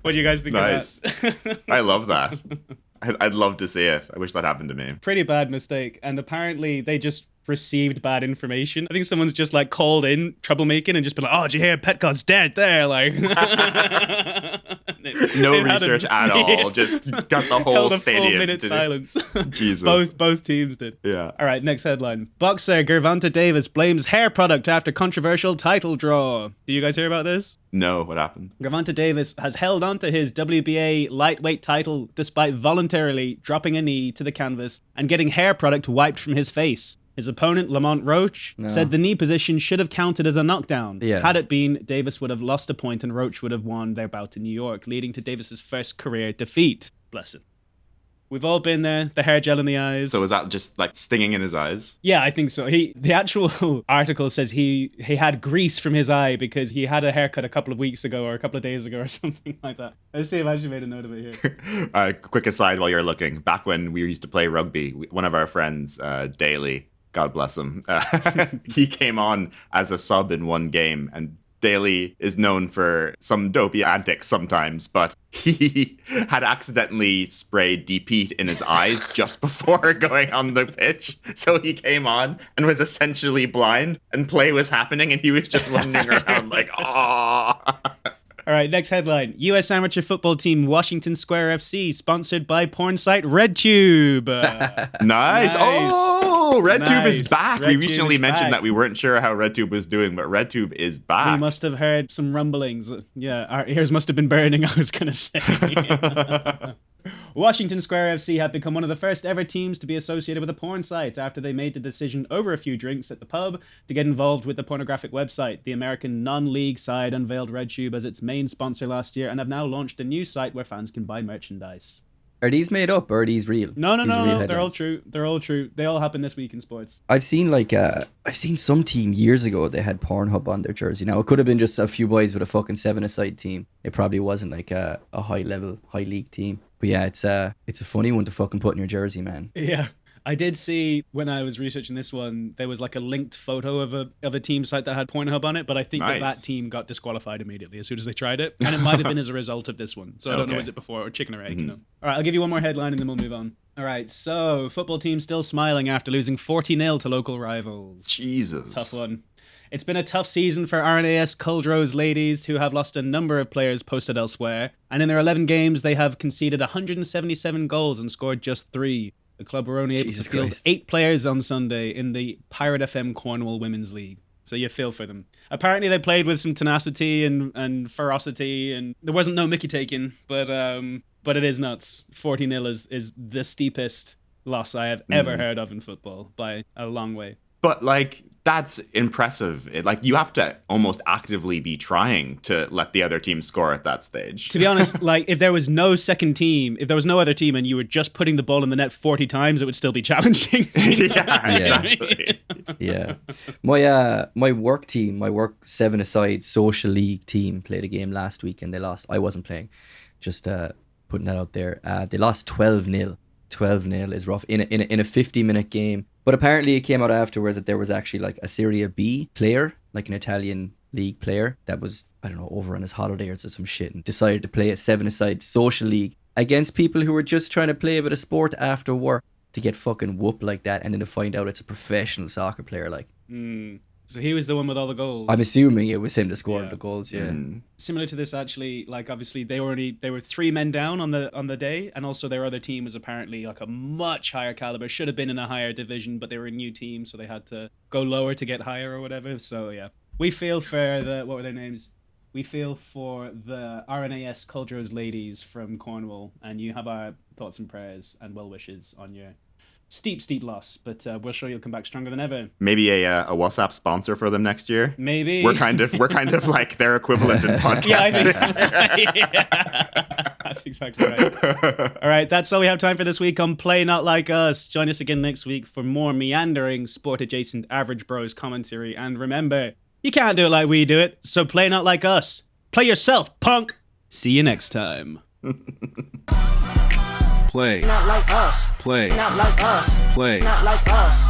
What do you guys think Nice. of that? I love that. I'd love to see it. I wish that happened to me. Pretty bad mistake. And apparently they just received bad information. I think someone's just like called in troublemaking and just been like, "Oh, did you hear Petko's dead there?" Like No They've had research at all. Just got the whole held a stadium. 4-minute to do- silence. Jesus. Both teams did. Yeah. All right, next headline. Boxer Gervonta Davis blames hair product after controversial title draw. Do you guys hear about this? No, what happened? Gervonta Davis has held on to his WBA lightweight title despite voluntarily dropping a knee to the canvas and getting hair product wiped from his face. His opponent, Lamont Roach, said the knee position should have counted as a knockdown. Yeah. Had it been, Davis would have lost a point and Roach would have won their bout in New York, leading to Davis's first career defeat. Bless him. We've all been there, the hair gel in the eyes. So was that just like stinging in his eyes? Yeah, I think so. The actual article says he had grease from his eye because he had a haircut a couple of weeks ago or a couple of days ago or something like that. Let's see if I actually made a note of it here. Quick aside while you're looking. Back when we used to play rugby, one of our friends, Daly, God bless him, he came on as a sub in one game, and Daly is known for some dopey antics sometimes, but he had accidentally sprayed DP in his eyes just before going on the pitch. So he came on and was essentially blind, and play was happening, and he was just wandering around like, oh. All right, next headline. U.S. amateur football team Washington Square FC, sponsored by porn site RedTube. Nice. Oh, RedTube is Nice. back. We RedTube recently is mentioned back. that we weren't sure how RedTube was doing, but RedTube is back. We must have heard some rumblings. Yeah, our ears must have been burning, I was going to say. Washington Square FC have become one of the first ever teams to be associated with a porn site after they made the decision over a few drinks at the pub to get involved with the pornographic website. The American non-league side unveiled RedTube as its main sponsor last year and have now launched a new site where fans can buy merchandise. Are these made up or are these real? No, These are real they're all headlines? true. They're all true. They all happen this week in sports. I've seen some team years ago, they had Pornhub on their jersey. Now, it could have been just a few boys with a fucking 7-a-side team. It probably wasn't like a high level, high league team. But yeah, it's a funny one to fucking put in your jersey, man. Yeah. I did see when I was researching this one, there was like a linked photo of a team site that had Pornhub on it, but I think Nice. that team got disqualified immediately as soon as they tried it. And it might have been as a result of this one. So I don't know, Okay. was it before or chicken or egg, you know? All right, I'll give you one more headline and then we'll move on. All right, so football team still smiling after losing 40-0 to local rivals. Jesus. Tough one. It's been a tough season for RNAS Culdrow's ladies, who have lost a number of players posted elsewhere. And in their 11 games, they have conceded 177 goals and scored just 3. The club were only able Jesus to field Christ. 8 players on Sunday in the Pirate FM Cornwall Women's League. So you feel for them. Apparently they played with some tenacity and ferocity, and there wasn't no Mickey taking, but it is nuts. 40-0 is the steepest loss I have ever heard of in football by a long way. But like, that's impressive. You have to almost actively be trying to let the other team score at that stage. To be honest, like if there was no second team, if there was no other team and you were just putting the ball in the net 40 times, it would still be challenging. Yeah, exactly. Yeah. My work team, my work 7-a-side social league team played a game last week and they lost. I wasn't playing. Just putting that out there. They lost 12-0. 12-0 is rough in a 50-minute game. But apparently it came out afterwards that there was actually like a Serie B player, like an Italian league player that was, I don't know, over on his holiday or some shit and decided to play a 7-a-side social league against people who are just trying to play a bit of sport after work to get fucking whooped like that and then to find out it's a professional soccer player. Like, So he was the one with all the goals. I'm assuming it was him that scored the goals. Yeah. Similar to this, actually, like obviously they were 3 men down on the day, and also their other team was apparently like a much higher caliber, should have been in a higher division, but they were a new team, so they had to go lower to get higher or whatever. So yeah, we feel for what were their names? We feel for the RNAS Cultures ladies from Cornwall, and you have our thoughts and prayers and well wishes on your steep loss, but we're sure you'll come back stronger than ever. Maybe a WSSAP sponsor for them next year. Maybe we're kind of like their equivalent in podcasting. Yeah, I think that's exactly right. All right, that's all we have time for this week on Play Not Like Us. Join us again next week for more meandering, sport-adjacent Average Bros commentary. And remember, you can't do it like we do it, so play not like us. Play yourself, punk. See you next time. Play. Not like us. Play. Not like us. Play. Not like us.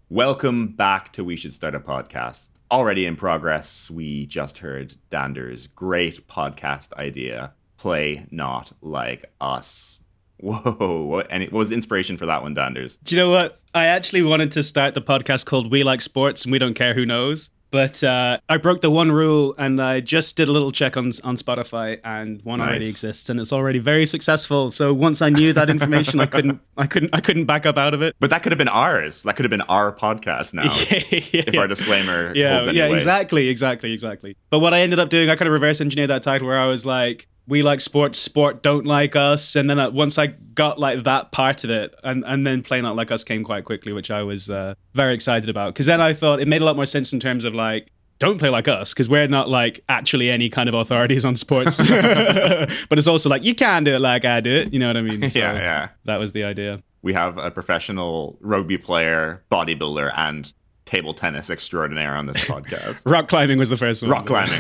Welcome back to We Should Start a Podcast. Already in progress, we just heard Dander's great podcast idea, Play Not Like Us. Whoa, what was the inspiration for that one, Danders? Do you know what? I actually wanted to start the podcast called We Like Sports and We Don't Care Who Knows. But I broke the one rule, and I just did a little check on Spotify, and one already exists, and it's already very successful. So once I knew that information, I couldn't back up out of it. But that could have been ours. That could have been our podcast now. If our disclaimer holds any weight. Exactly. But what I ended up doing, I kind of reverse engineered that title where I was like, we like sports, sport don't like us. And then once I got like that part of it, and then Play Not Like Us came quite quickly, which I was very excited about. Because then I thought it made a lot more sense in terms of like, don't play like us, because we're not like actually any kind of authorities on sports. But it's also like, you can do it like I do it. You know what I mean? So yeah. That was the idea. We have a professional rugby player, bodybuilder, and table tennis extraordinaire on this podcast. Rock climbing was the first one. Rock climbing.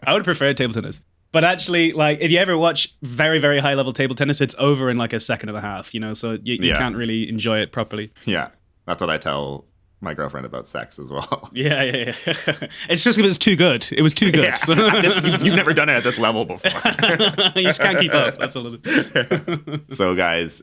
I would prefer table tennis. But actually, like, if you ever watch very, very high level table tennis, it's over in like a second and a half, you know, so you can't really enjoy it properly. Yeah. That's what I tell my girlfriend about sex as well. Yeah. It's just because it's too good. It was too good. Yeah. So. You've never done it at this level before. You just can't keep up. That's all it is. So, guys,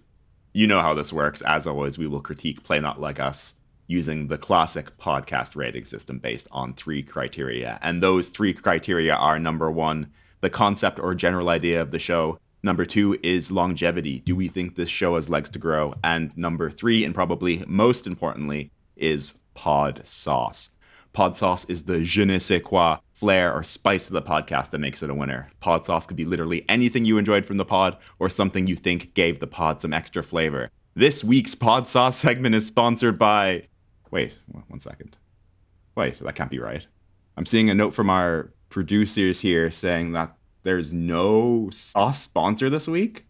you know how this works. As always, we will critique Play Not Like Us using the classic podcast rating system based on 3 criteria. And those 3 criteria are: number 1, the concept or general idea of the show. Number 2 is longevity. Do we think this show has legs to grow? And number 3, and probably most importantly, is pod sauce. Pod sauce is the je ne sais quoi flair or spice of the podcast that makes it a winner. Pod sauce could be literally anything you enjoyed from the pod or something you think gave the pod some extra flavor. This week's pod sauce segment is sponsored by... Wait, 1 second. Wait, that can't be right. I'm seeing a note from our producers here saying that there's no sauce sponsor this week.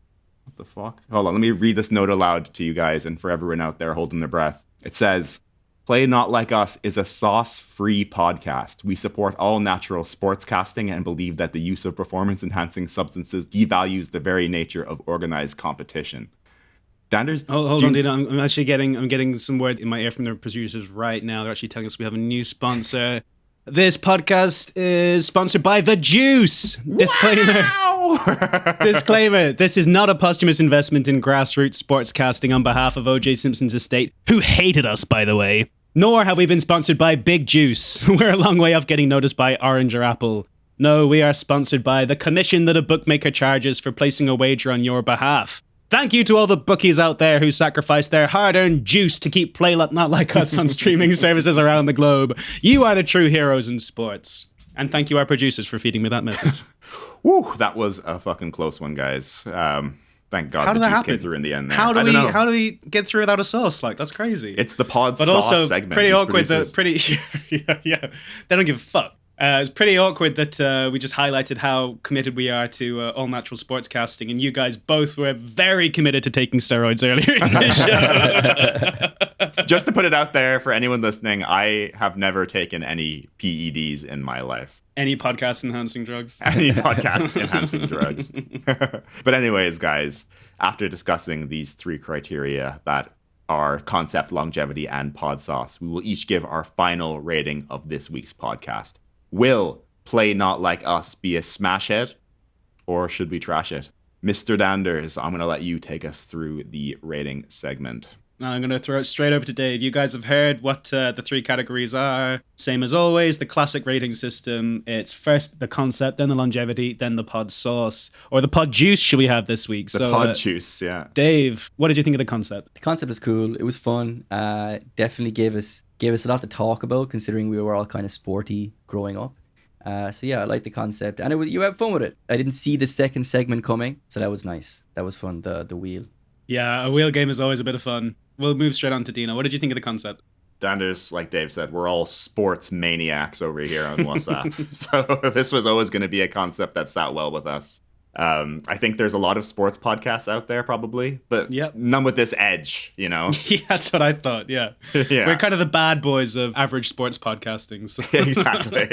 What the fuck? Hold on, let me read this note aloud to you guys and for everyone out there holding their breath. It says, Play Not Like Us is a sauce-free podcast. We support all natural sportscasting and believe that the use of performance-enhancing substances devalues the very nature of organized competition. Danders, hold on, dude. I'm actually getting some word in my ear from the producers right now. They're actually telling us we have a new sponsor. This podcast is sponsored by The Juice. Disclaimer. Disclaimer. This is not a posthumous investment in grassroots sportscasting on behalf of O.J. Simpson's estate, who hated us, by the way. Nor have we been sponsored by Big Juice. We're a long way off getting noticed by Orange or Apple. No, we are sponsored by the commission that a bookmaker charges for placing a wager on your behalf. Thank you to all the bookies out there who sacrificed their hard-earned juice to keep Play Not Like Us on streaming services around the globe. You are the true heroes in sports. And thank you, our producers, for feeding me that message. Woo, that was a fucking close one, guys. Thank God How did the that juice happen? came through in the end there. How do we get through without a sauce? Like, that's crazy. It's the pod but sauce also segment. Pretty These awkward. producers- Yeah. They don't give a fuck. It's pretty awkward that we just highlighted how committed we are to all natural sportscasting, and you guys both were very committed to taking steroids earlier in the show. Just to put it out there for anyone listening, I have never taken any PEDs in my life. Any podcast enhancing drugs? Any podcast enhancing drugs. But anyways, guys, after discussing these 3 criteria that our concept, longevity, and pod sauce. We will each give our final rating of this week's podcast. Will Play Not Like Us be a smash hit, or should we trash it? Mr. Danders, I'm going to let you take us through the rating segment. I'm going to throw it straight over to Dave. You guys have heard what the three categories are. Same as always, the classic rating system. It's first the concept, then the longevity, then the pod sauce. Or the pod juice should we have this week? The pod juice, yeah. Dave, what did you think of the concept? The concept was cool. It was fun. Definitely gave us a lot to talk about, considering we were all kind of sporty growing up. So yeah, I like the concept, and you have fun with it. I didn't see the second segment coming, so that was nice. That was fun. The wheel. Yeah, a wheel game is always a bit of fun. We'll move straight on to Dino. What did you think of the concept? Danders, like Dave said, we're all sports maniacs over here on WSSAP. So this was always going to be a concept that sat well with us. I think there's a lot of sports podcasts out there probably, but none with this edge, you know? Yeah, that's what I thought, yeah. We're kind of the bad boys of average sports podcasting. So. Exactly.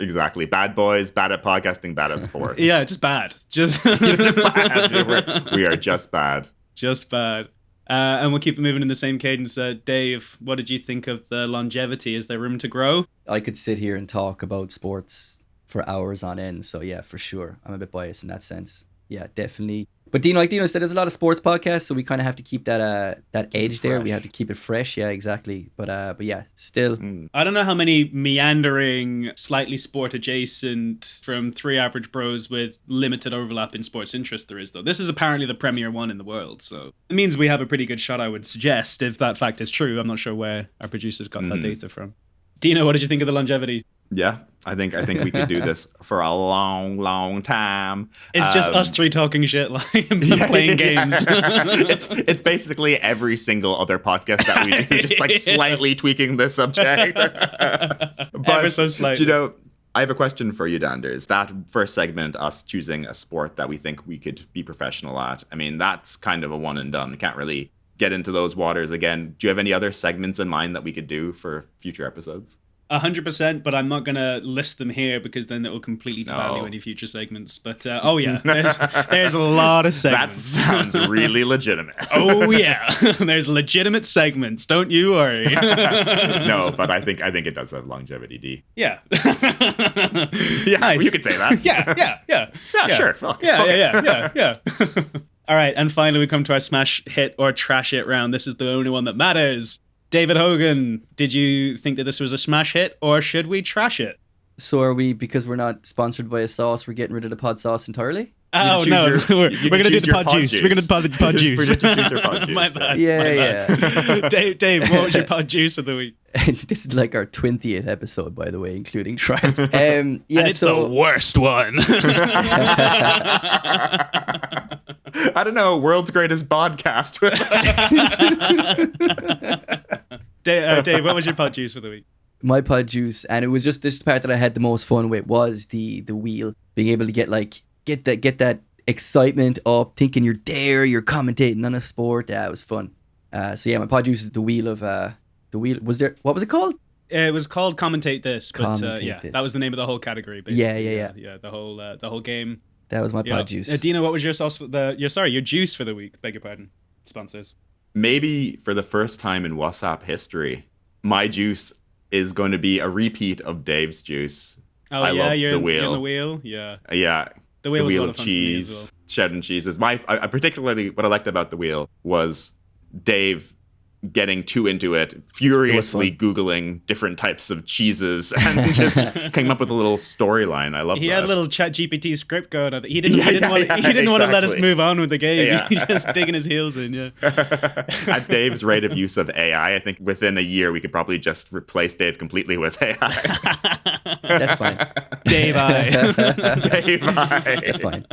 Exactly. Bad boys, bad at podcasting, bad at sports. Yeah, just bad. Just bad. We are just bad. Just bad. And we'll keep it moving in the same cadence. Dave, what did you think of the longevity? Is there room to grow? I could sit here and talk about sports for hours on end. So yeah, for sure. I'm a bit biased in that sense. Yeah, definitely. But Dino, like Dino said, there's a lot of sports podcasts, so we kind of have to keep that edge there. We have to keep it fresh. Yeah, exactly. But yeah, still. I don't know how many meandering, slightly sport adjacent from three average bros with limited overlap in sports interest there is, though. This is apparently the premier one in the world, so it means we have a pretty good shot, I would suggest, if that fact is true. I'm not sure where our producers got that data from. Dino, what did you think of the longevity? Yeah, I think we could do this for a long, long time. It's just us three talking shit, like playing games. It's basically every single other podcast that we do, just like slightly tweaking the subject. But, ever so slightly. You know, I have a question for you, Danders. That first segment, us choosing a sport that we think we could be professional at, I mean, that's kind of a one and done. We can't really get into those waters again. Do you have any other segments in mind that we could do for future episodes? 100%, but I'm not going to list them here because then it will completely devalue any future segments. But, oh yeah, there's a lot of segments. That sounds really legitimate. Oh yeah, there's legitimate segments. Don't you worry. No, but I think it does have longevity, D. Yeah. Yeah, nice. You could say that. Yeah, sure. Yeah. All right, and finally we come to our smash hit or trash it round. This is the only one that matters. David Hogan, did you think that this was a smash hit, or should we trash it? So are we, because we're not sponsored by a sauce, we're getting rid of the pod sauce entirely? Oh, no. We're going to do the pod juice. We're going to do the pod juice. We're going to choose your pod juice. My bad. Yeah. Dave, what was your pod juice of the week? This is like our 20th episode, by the way, including trial. Yeah, and it's the worst one. I don't know, world's greatest podcast. Dave, what was your pod juice for the week? My pod juice, and it was just this part that I had the most fun with, was the wheel, being able to get that excitement up, thinking you're there, you're commentating on a sport. It was fun. So yeah, my pod juice is the wheel of the wheel. What was it called? It was called Commentate This, but Commentate This. That was the name of the whole category. Basically. Yeah. The whole game. That was my pod juice. Dino, what was your sauce for your juice for the week? Beg your pardon, sponsors. Maybe for the first time in WSSAP history, my juice is going to be a repeat of Dave's juice. Oh, I love the wheel. You're in the wheel? Yeah. Yeah. The wheel was a lot of cheese, cheddar cheeses. Particularly what I liked about the wheel was Dave getting too into it, furiously Googling different types of cheeses and just came up with a little storyline. I love that. He had a little ChatGPT script going on. He didn't want to let us move on with the game. Yeah. He's just digging his heels in, yeah. At Dave's rate of use of AI, I think within a year we could probably just replace Dave completely with AI. That's fine. Dave I. That's fine.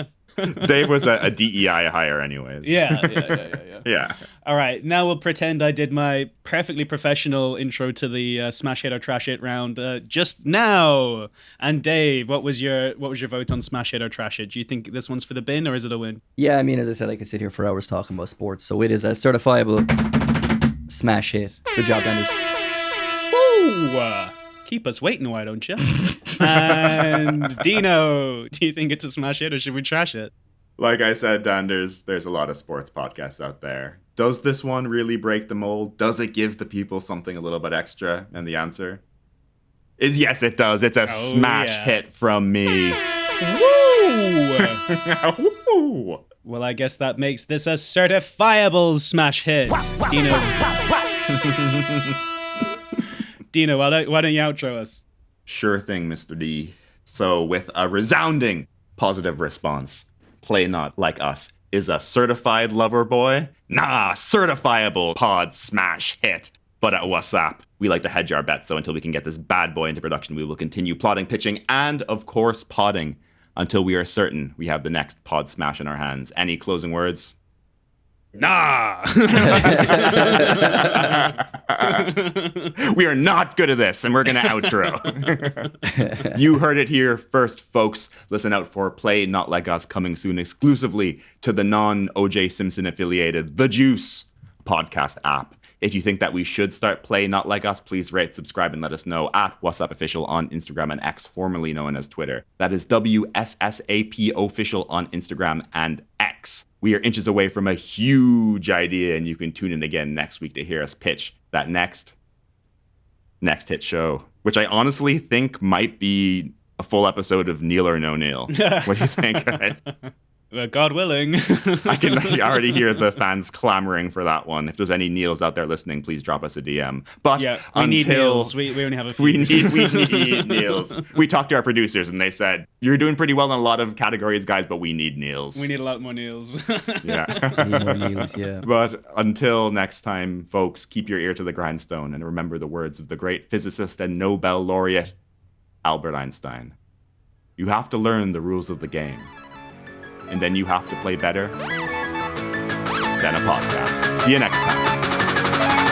Dave was a DEI hire anyways. Yeah. All right, now we'll pretend I did my perfectly professional intro to the Smash Hit or Trash It round just now. And Dave, what was your vote on Smash Hit or Trash It? Do you think this one's for the bin or is it a win? Yeah, I mean, as I said, I could sit here for hours talking about sports, so it is a certifiable smash hit. Good job, Danders. Woo! Keep us waiting, why don't you? And Dino, do you think it's a smash hit or should we trash it? Like I said, Dan, there's a lot of sports podcasts out there. Does this one really break the mold? Does it give the people something a little bit extra? And the answer is yes, it does. It's a smash hit from me. Woo! Well, I guess that makes this a certifiable smash hit. Dino, why don't you outro us? Sure thing, Mr. D. So, with a resounding positive response, Play Not Like Us is a certified lover boy? Nah, certifiable pod smash hit. But at WSSAP, we like to hedge our bets, so until we can get this bad boy into production, we will continue plotting, pitching, and, of course, podding until we are certain we have the next pod smash in our hands. Any closing words? Nah! We are not good at this, and we're going to outro. You heard it here first, folks. Listen out for Play Not Like Us coming soon exclusively to the non-O.J. Simpson affiliated The Juice podcast app. If you think that we should start Play Not Like Us, please rate, subscribe, and let us know at WSSAP Official on Instagram and X, formerly known as Twitter. That is WSSAP Official on Instagram and X. We are inches away from a huge idea, and you can tune in again next week to hear us pitch that next hit show, which I honestly think might be a full episode of Neil or No Neil. What do you think of it? Well, God willing. I can already hear the fans clamoring for that one. If there's any Neils out there listening, please drop us a DM. But yeah, we need Neils. We only have a few. We need Neils. We talked to our producers and they said, you're doing pretty well in a lot of categories, guys, but we need Neils. We need a lot more Neils. Yeah. We need more Neils, yeah. But until next time, folks, keep your ear to the grindstone and remember the words of the great physicist and Nobel laureate, Albert Einstein. You have to learn the rules of the game. And then you have to play better than a podcast. See you next time.